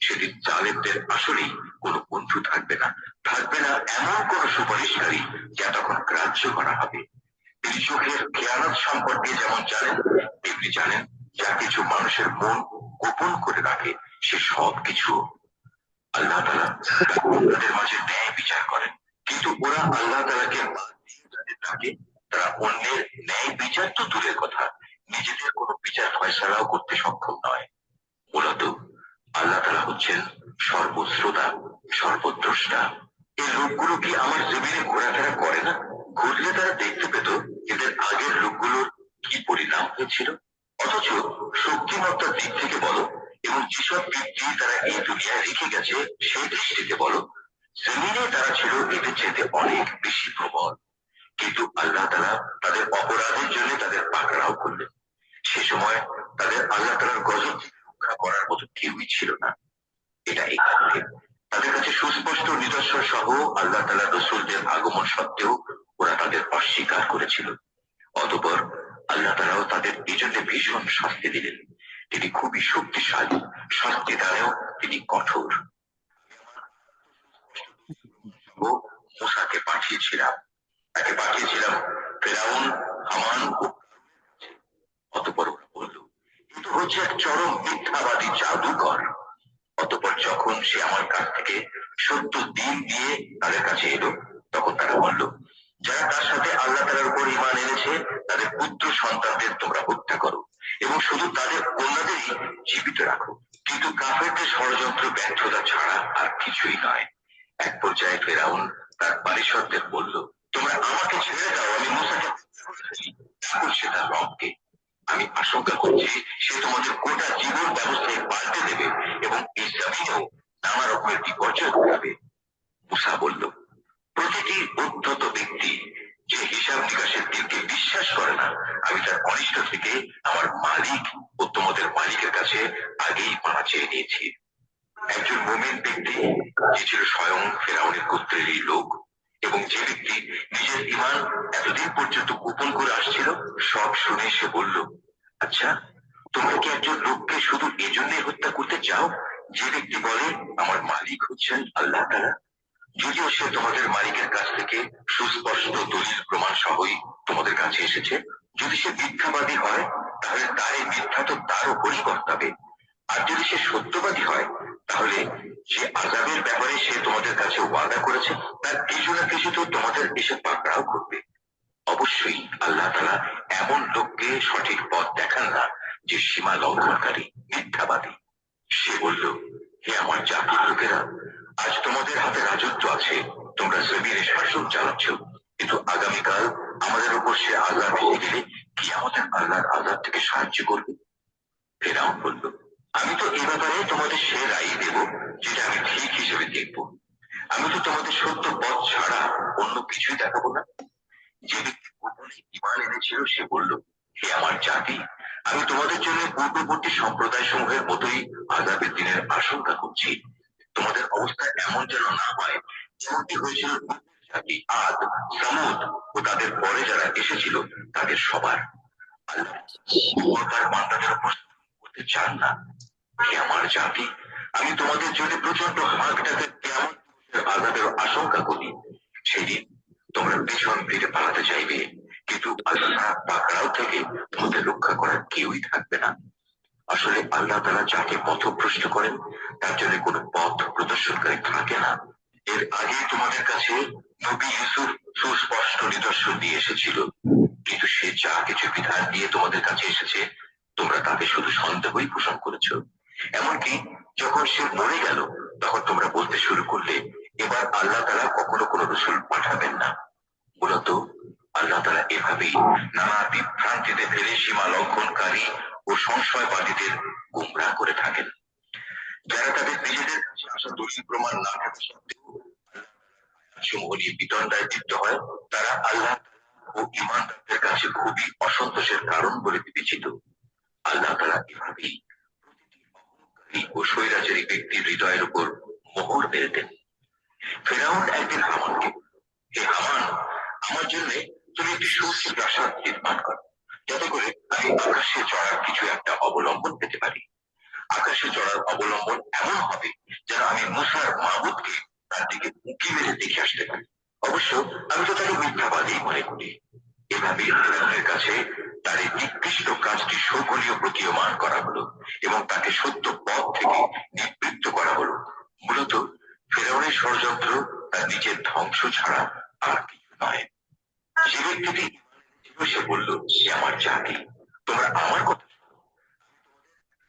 সেদিন জালেমদের আসলেই কোনো বন্ধু থাকবে না, থাকবে না এমন কোন সুপারিশকারী যা তখন গ্রাহ্য করা হবে। তিনি চোখের খেয়ানত সম্পর্কে যেমন জানেন, তেমনি জানেন যা কিছু মানুষের মন গোপন করে রাখে সে সব কিছু। আল্লাহ তাআলা তাদের মাঝে ন্যায় বিচার করেন, কিন্তু ওরা আল্লাহ তাআলাকে বাদ দিয়ে যাদের ডাকে তারা অন্যের ন্যায় বিচার তো দূরের কথা, নিজেদের কোনো বিচার ফয়সালাও করতে সক্ষম নয়। মূলত আল্লাহ তাআলা হচ্ছেন সর্বশ্রোতা, সর্বদ্রষ্টা। এই লোকগুলো কি আমার জমিনে ঘোরাফেরা করে না? ঘুরলে তারা দেখতে পেত এদের আগের লোকগুলোর কি পরিণাম হয়েছিল। অথচ শক্তিমত্তার দিক থেকে বলো এবং যেসব ব্যক্তি তারা এই দুনিয়ায় রেখে গেছে সেই দৃষ্টিতে বলো, জমিনে তারা ছিল এদের চেয়ে অনেক বেশি প্রবল। কিন্তু আল্লাহ তাআলা তাদের অপরাধের জন্য তাদের পাকড়াও করলেন। সে সময় তাদের আল্লাহ তাআলার গজব রক্ষা করার মতো কেউই ছিল না। এটা এই কারণে তাদের কাছে সুস্পষ্ট নিদর্শন সহ আল্লাহ তাআলার রাসূলদের আগমন সত্ত্বেও ওরা তাদের অস্বীকার করেছিল। অতঃপর আল্লাহ তাআলাও তাদের এজন্য ভীষণ শাস্তি দিলেন। তিনি খুবই শক্তিশালী, শাস্তি দানেও তিনি কঠোর। মূসাকে পাঠিয়েছিলাম, তাকে পাঠিয়েছিলাম ফেরাউন, হামান ও অতঃপর বলল, কিন্তু হচ্ছে এক চরম মিথ্যাবাদী জাদুকর। অতঃপর যখন সে আমার কাছ থেকে সত্য দিন দিয়ে তাদের কাছে এলো তখন তারা বলল, যারা তার সাথে আল্লাহ তাআলার উপর ঈমান এনেছে তাদের পুত্র সন্তানদের তোমরা হত্যা করো এবং শুধু তাদের কন্যাদেরই জীবিত রাখো। কিন্তু কাফেরদের ষড়যন্ত্র ব্যর্থতা ছাড়া আর কিছুই নয়। এক পর্যায়ে ফেরাউন তার পারিষদদের বলল, তোমরা আমাকে ছেড়ে দাও, আমি মূসাকে সে তার রবকে। আমি আশঙ্কা করছি সে তোমাদের গোটা জীবন ব্যবস্থায় পাল্টে দেবে এবং এই জমিনেও নানা রকমের বিপর্যয় ঘটাবে। মূসা বলল, প্রতিটি উদ্ধত ব্যক্তি যে হিসাব নিকাশের দিনকে বিশ্বাস করে না, আমি তার অনিষ্ট থেকে আমার মালিক ও তোমাদের মালিকের কাছে আগেই পানা চেয়ে নিয়েছি। একজন মুমিন ব্যক্তি যে ছিল স্বয়ং ফেরাউনের গোত্রেরই লোক এবং যে ব্যক্তি নিজের ঈমান এতদিন পর্যন্ত গোপন করে আসছিল, সব শুনে সে বলল, আচ্ছা, তোমরা কি একজন লোককে শুধু এজন্যই হত্যা করতে চাও যে ব্যক্তি বলে আমার মালিক হচ্ছেন আল্লাহ তাআলা, যদিও সে তোমাদের মালিকের কাছ থেকে সুস্পষ্ট দলিল প্রমাণ সহই তোমাদের কাছে এসেছে। যদি সে মিথ্যাবাদী হয় তাহলে তার এই মিথ্যা তো তার উপরই বর্তাবে, আর যদি সে সত্যবাদী হয় তাহলে যে আযাবের ব্যাপারে সে তোমাদের কাছে ওয়াদা করেছে তার কিছু না কিছু তো তোমাদের এসে পাকড়াও করবে। অবশ্যই আল্লাহ তাআলা এমন লোককে সঠিক পথ দেখান না যে সীমা লঙ্ঘনকারী, মিথ্যাবাদী। সে বলল, হে আমার জাতির লোকেরা, আজ তোমাদের হাতে রাজত্ব আছে, তোমরা জমিনে শাসন চালাচ্ছ, কিন্তু আগামীকাল আমাদের উপর সে আযাব এসে গেলে কি আমাদের আল্লাহর আযাব থেকে সাহায্য করবে? ফেরাউন বলল, আমি তো এ ব্যাপারে তোমাদের সে রায় দেব যেটা আমি ঠিক হিসেবে দেখব। আমি তো তোমাদের সত্য পথ ছাড়া অন্য কিছুই দেখাবো না। যে ব্যক্তি গোপনে ঈমান এনেছিল সে বলল, হে আমার জাতি, আমি তোমাদের জন্য পূর্ববর্তী সম্প্রদায় সমূহের মতোই আযাবের দিনের আশঙ্কা করছি। তোমাদের অবস্থা এমন যেন না হয় যেমনটি হয়েছিল জাতি আদ, সামুদ ও তাদের পরে যারা এসেছিল তাদের সবার। আল্লাহ তার বান্দাদের উপর করতে চান না। হে আমার জাতি, আমি তোমাদের জন্য প্রচন্ড হাঁকটাকে কিয়ামতের আযাবের আশঙ্কা করি। সেদিন তোমরা পেছন ফিরে পালাতে চাইবে, কিন্তু আল্লাহ পাকড়াও থেকে তোমাদের রক্ষা করার কেউই থাকবে না। আসলে আল্লাহ তাআলা যাকে পথভ্রষ্ট করেন তার জন্য কোনো পথ প্রদর্শনকারী থাকে না। এর আগে তোমাদের কাছে নবী ইউসুফ সুস্পষ্ট নিদর্শন দিয়ে এসেছিল, কিন্তু সে যা কিছু বিধান দিয়ে তোমাদের কাছে এসেছে তোমরা তাতে শুধু সন্দেহই পোষণ করেছ। এমনকি যখন সে মরে গেল তখন তোমরা বলতে শুরু করলে, এবার আল্লাহ তাআলা কখনো কোনো রাসূল পাঠাবেন না। মূলত আল্লাহ তাআলা এভাবেই নানা বিভ্রান্তিতে ফেলে সীমা লঙ্ঘনকারী ও সংশয়বাদীদের গুমরাহ করে থাকেন। যারা তাদের নিজেদের কাছে আসা দোষী প্রমাণ না থাকা সত্ত্বেও সমূহ নিয়ে বিতণ্ডায় লিপ্ত হয়, তারা আল্লাহ ও ঈমানদারদের কাছে খুবই অসন্তোষের কারণ বলে বিবেচিত। আল্লাহ তাআলা এভাবেই প্রতিটি অহংকারী ও স্বৈরাচারী ব্যক্তির হৃদয়ের উপর মোহর মেরে দেন। ফেরাউন একদিন হামানকে, হে হামান, আমার জন্য তুমি একটি সুউচ্চ প্রাসাদ নির্মাণ করো, যাতে করে আমি আকাশে চড়ার কিছু একটা অবলম্বন পেতে পারি। আকাশে চড়ার অবলম্বন এমন হবে যেন আমি মুসার মাবুদকে তার দিকে উঁকি মেরে দেখে আসতে পারি। অবশ্য আমি তো তাকে মিথ্যাবাদী মনে করি। এভাবে ফেরাউনের কাছে তার এই নিকৃষ্ট কাজটি শোভনীয় প্রতীয়মান করা হলো এবং তাকে সত্য পথ থেকে নিবৃত্ত করা হলো। মূলত ফেরাউনের ষড়যন্ত্র তার নিজের ধ্বংস ছাড়া আর কিছু নয়। যে ব্যক্তিটি সে বলল, সে আমার জাতি, তোমরা আমার কথা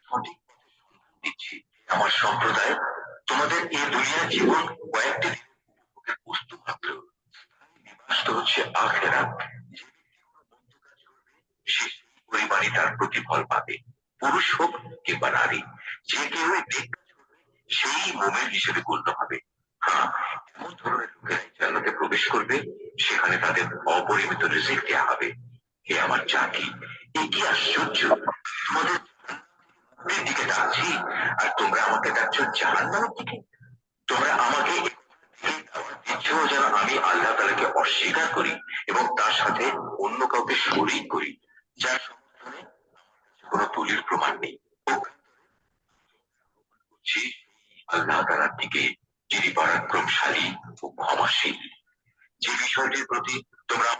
সঠিক পথের সন্ধান দিচ্ছি। আমার সম্প্রদায়, তোমাদের এই দুনিয়ার জীবন কয়েকটি দিনের বস্তু মাত্র, নিবাস তো হচ্ছে আখিরাত। যে ব্যক্তি কোনো মন্দ কাজ করবে সে সেই পরিমাণই তার প্রতিফল পাবে, পুরুষ হোক কিংবা নারী। যে কেউ নেক কাজ করবে সেই মুমিন হিসেবে গণ্য হবে। হ্যাঁ, এমন ধরনের লোকেরাই জান্নাতে প্রবেশ করবে, সেখানে তাদের অপরিমিত রিজিক দেয়া হবে। হে আমার জাতি, এ কি আশ্চর্য! তোমাদের মুক্তির দিকে ডাকছি আর তোমরা আমাকে ডাকছো জাহান্নামের দিকে। তোমরা আমাকে দিচ্ছ যেন আমি আল্লাহ তাআলাকে অস্বীকার করি এবং তার সাথে অন্য কাউকে শরীক করি, যার সমর্থনে কোনো দলিল প্রমাণ নেই। আল্লাহ তাআলার দিকে, যিনি পরাক্রমশালী ও ক্ষমাশীল। যে বিষয়টির প্রতি তোমরা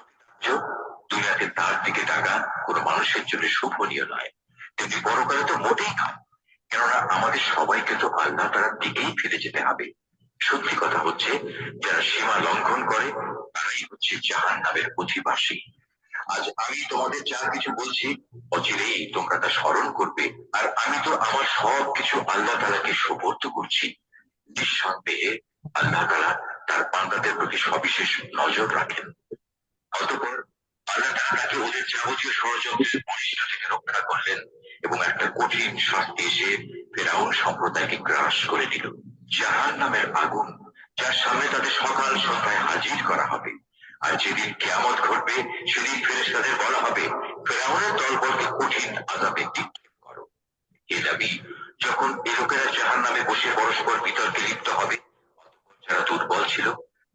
দুনিয়াতে তার দিকে ডাকা কোনো মানুষের জন্য শোভনীয় নয়, তেমনি পরকালে তো মোটেই নয়। কেননা আমাদের সবাইকে তো আল্লাহ তাআলার দিকেই ফিরে যেতে হবে। সত্যি কথা হচ্ছে, যারা সীমা লঙ্ঘন করে তারাই হচ্ছে জাহান্নামের অধিবাসী। আজ আমি তোমাদের যা কিছু বলছি অচিরেই তোমরা তা স্মরণ করবে, আর আমি তো আমার সব কিছু আল্লাহ তাআলাকে সুপর্দ করছি। নিঃসন্দেহে আল্লাহ তাআলা তার বান্দাদের প্রতি সবিশেষ নজর রাখেন। অতঃপর আল্লাহ তাআলা তাকে ওদের যাবতীয় ষড়যন্ত্রের অনিষ্ট থেকে রক্ষা করলেন এবং একটা কঠিন শাস্তি এসে ফেরাউন সম্প্রদায়কে গ্রাস করে দিল। জাহান্নামের আগুন, যার সামনে তাদের সকাল সন্ধ্যায় হাজির করা হবে। আর যেদিন কিয়ামত ঘটবে সেদিন ফেরেশতাদের বলা হবে, ফেরাউনের দলবলকে কঠিন আযাবে নিক্ষেপ করো। হে নবী, যখন এ লোকেরা জাহান্নামে বসে পরস্পর বিতর্কে লিপ্ত হবে, যারা দুর্বল ছিল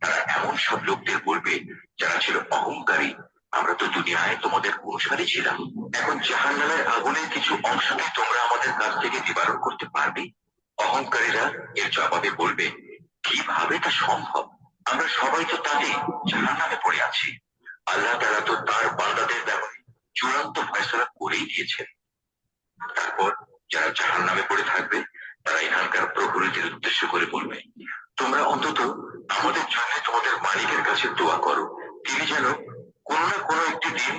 তারা এমন সব লোকদের বলবে যারা ছিল অহংকারী, আমরা তো দুনিয়ায় তোমাদের অনুসারী ছিলাম, এখন জাহান্নামের আগুনের কিছু অংশকে তোমরা আমাদের কাছ থেকে নিবারণ করতে পারবে? অহংকারীরা এর জবাবে বলবে, কিভাবে তা সম্ভব? আমরা সবাই তো তাতে জাহান্নামে পড়ে আছি। আল্লাহ তাআলা তো তার বান্দাদের ব্যাপারে চূড়ান্ত ফয়সালা করেই দিয়েছেন। তারপর যারা জাহান্নামে পড়ে থাকবে তারা এখানকার প্রহরীদের উদ্দেশ্য করে বলবে, তোমরা অন্তত আমাদের জন্য তোমাদের মালিকের কাছে দোয়া করো, তিনি যেন কোনো না কোনো একটি দিন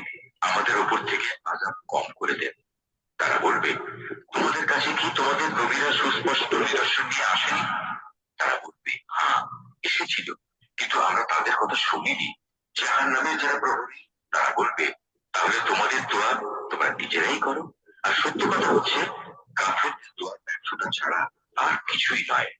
আমাদের উপর থেকে আযাব কম করে দেন। তারা বলবে, তোমাদের কাছে কি তোমাদের নবীরা সুস্পষ্ট নিদর্শন নিয়ে আসেনি? তারা বলবে, হ্যাঁ এসেছিল, কিন্তু আমরা তাদের কথা শুনিনি। জাহান্নামের যারা প্রহরী তারা বলবে, তাহলে তোমাদের দোয়া তোমরা নিজেরাই করো। আর সত্য কথা হচ্ছে, কাফেরদের দোয়া ব্যর্থতা ছাড়া আর কিছুই নয়।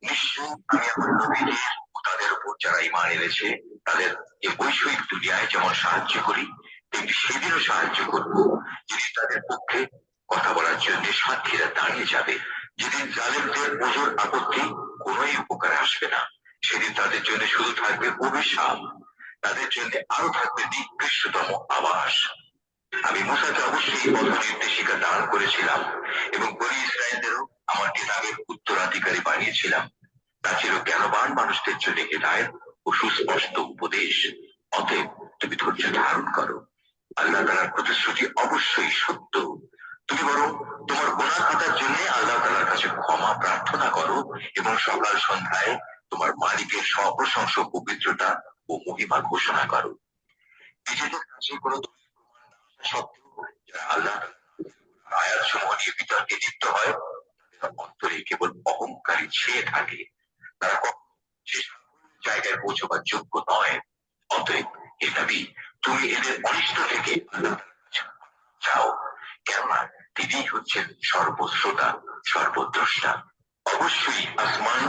নিশ্চয়ই আমি আমার নবীদের ও তাদের উপর যারা ঈমান এনেছে তাদের এই বৈষয়িক দুনিয়ায় যেমন সাহায্য করি তেমনি সেদিনও সাহায্য করব, যেদিন তাদের পক্ষে কথা বলার জন্য সাক্ষীরা দাঁড়িয়ে যাবে, যেদিন জালেমদের ওজোর আপত্তি কোনোই উপকারে আসবে না। সেদিন তাদের জন্য শুধু থাকবে অভিশাপ, তাদের জন্য আরো থাকবে নিকৃষ্টতম আবাস। আমি মুসাকে অবশ্যই পথ নির্দেশিকা দান করেছিলাম এবং বনী ইসরায়েলদেরও আমার কিতাবের উত্তরাধিকারী বানিয়েছিলাম। তা ছিল জ্ঞানবান মানুষদের জন্য হিদায়াত ও সুস্পষ্ট উপদেশ। অতএব তুমি ধৈর্য ধারণ করো, আল্লাহ তাআলার প্রতিশ্রুতি অবশ্যই সত্য। তুমি বরং তোমার গুনাহ খাতার জন্য আল্লাহ তাআলার কাছে ক্ষমা প্রার্থনা করো এবং সকাল সন্ধ্যায় তোমার মালিকের সপ্রশংস পবিত্রতা ও মহিমা ঘোষণা করো। নিজেদের কাছে কোনো সত্ত্বেও যারা আল্লাহ আয়াত সমূহ নিয়ে বিতর্কে লিপ্ত হয়, তাদের অন্তরে কেবল অহংকারী ছেয়ে থাকে, তারা কখনো সে জায়গায় পৌঁছবার যোগ্য নয়। অতএব হে নবী, তুমি এদের অনিষ্ট থেকে আল্লাহর কাছে চাও, কেননা তিনি হচ্ছেন সর্বশ্রোতা সর্বদ্রষ্টা। অবশ্যই আসমান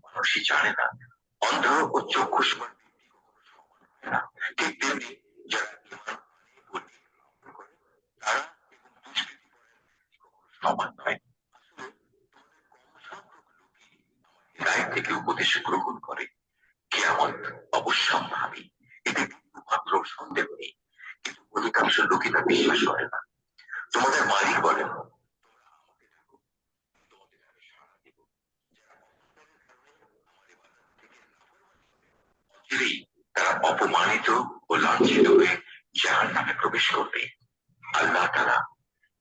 মানুষই জানে না। অন্ধ ও চক্ষুষ না, ঠিক তেমনি যারা তারা সমান নয়। গায়ে থেকে উপদেশ গ্রহণ করে কিয়ামত অবশ্যম্ভাবী, এতে মাত্র সন্দেহ নেই, কিন্তু অধিকাংশ লোকই তা বিশ্বাস করে না। তোমাদের মালিক বলেন, তারা অপমানিত ও লাঞ্ছিত হয়ে জাহান্নামে প্রবেশ করবে। আল্লাহ তাআলা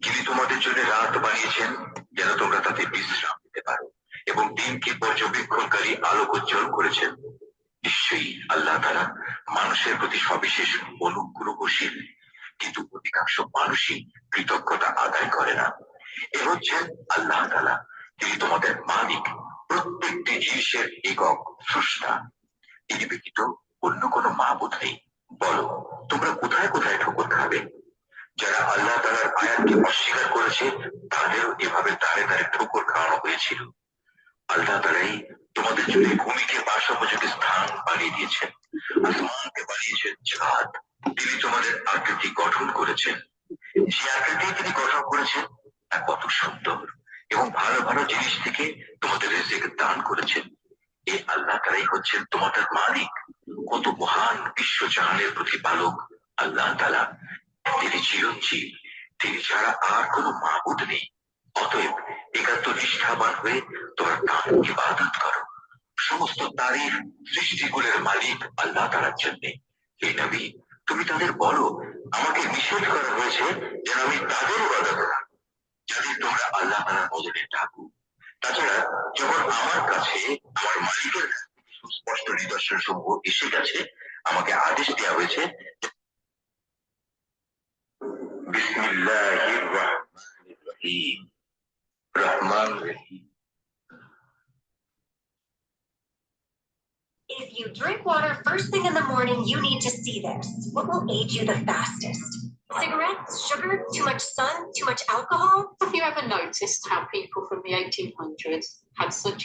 যিনি তোমাদের জন্য রাত বানিয়েছেন যেন তোমরা তাতে বিশ্রাম নিতে পারো এবং দিনকে পর্যবেক্ষণকারী আলোক উজ্জ্বল করেছেন, নিশ্চয়ই আল্লাহ তাআলা মানুষের প্রতি সবিশেষ অনুগ্রহশীল, কিন্তু অধিকাংশ মানুষই কৃতজ্ঞতা আদায় করে না। এ হচ্ছেন আল্লাহ তাআলা, তিনি তোমাদের মালিক, প্রত্যেকটি জিনিসের একক স্রষ্টা। তিনি ব্যতীত অন্য কোনো মাবুদ নেই। বলো, তোমরা কোথায় কোথায় ঠোকর খাবে? যারা আল্লাহ তাআলার আয়াতকে অস্বীকার করেছে তাদেরও এভাবে দাঁড়ে দাঁড়ে ঠোকর খাওয়ানো হয়েছিল। আল্লাহ তাআলাই তোমাদের জন্য ভূমিকে বাসোপযোগী স্থান বানিয়ে দিয়েছেন, আসমানকে বানিয়েছেন চাঁদ, তিনি তোমাদের আকৃতি গঠন করেছেন। যে আকৃতি তিনি গঠন করেছেন তা কত সুন্দর, এবং ভালো ভালো জিনিস থেকে তোমাদের রিজিক দান করেছেন। এই আল্লাহ তাআলাই হচ্ছেন তোমাদের মালিক, কত মহান বিশ্বজাহানের প্রতিপালক আল্লাহ তাআলা। তিনি চিরঞ্জীব, তিনি ছাড়া আর কোনো মাবুদ নেই। অতএব একাত্ম নিষ্ঠাবান হয়ে তোমরা তাঁর ইবাদত করো। সমস্ত তারিফ সৃষ্টিকুলের মালিক আল্লাহ তাআলার জন্য। হে নবী, তুমি তাদের বলো, আমাকে নিষেধ করা হয়েছে যেন আমি তাদের ইবাদত করি যাদের তোমরা আল্লাহ তাআলার বদলে ডাকো। তাছাড়া যখন আমার কাছে আমার মালিকের সুস্পষ্ট নিদর্শন সমূহ এসে গেছে, আমাকে আদেশ দেওয়া হয়েছে, বিসমিল্লাহির রহমানির রহিম, রহমান রহিম। If you drink water first thing in the morning, you need to see this. What will age you the fastest? Cigarettes, sugar, too much sun, too much alcohol? Have you ever noticed how people from the 1800s had such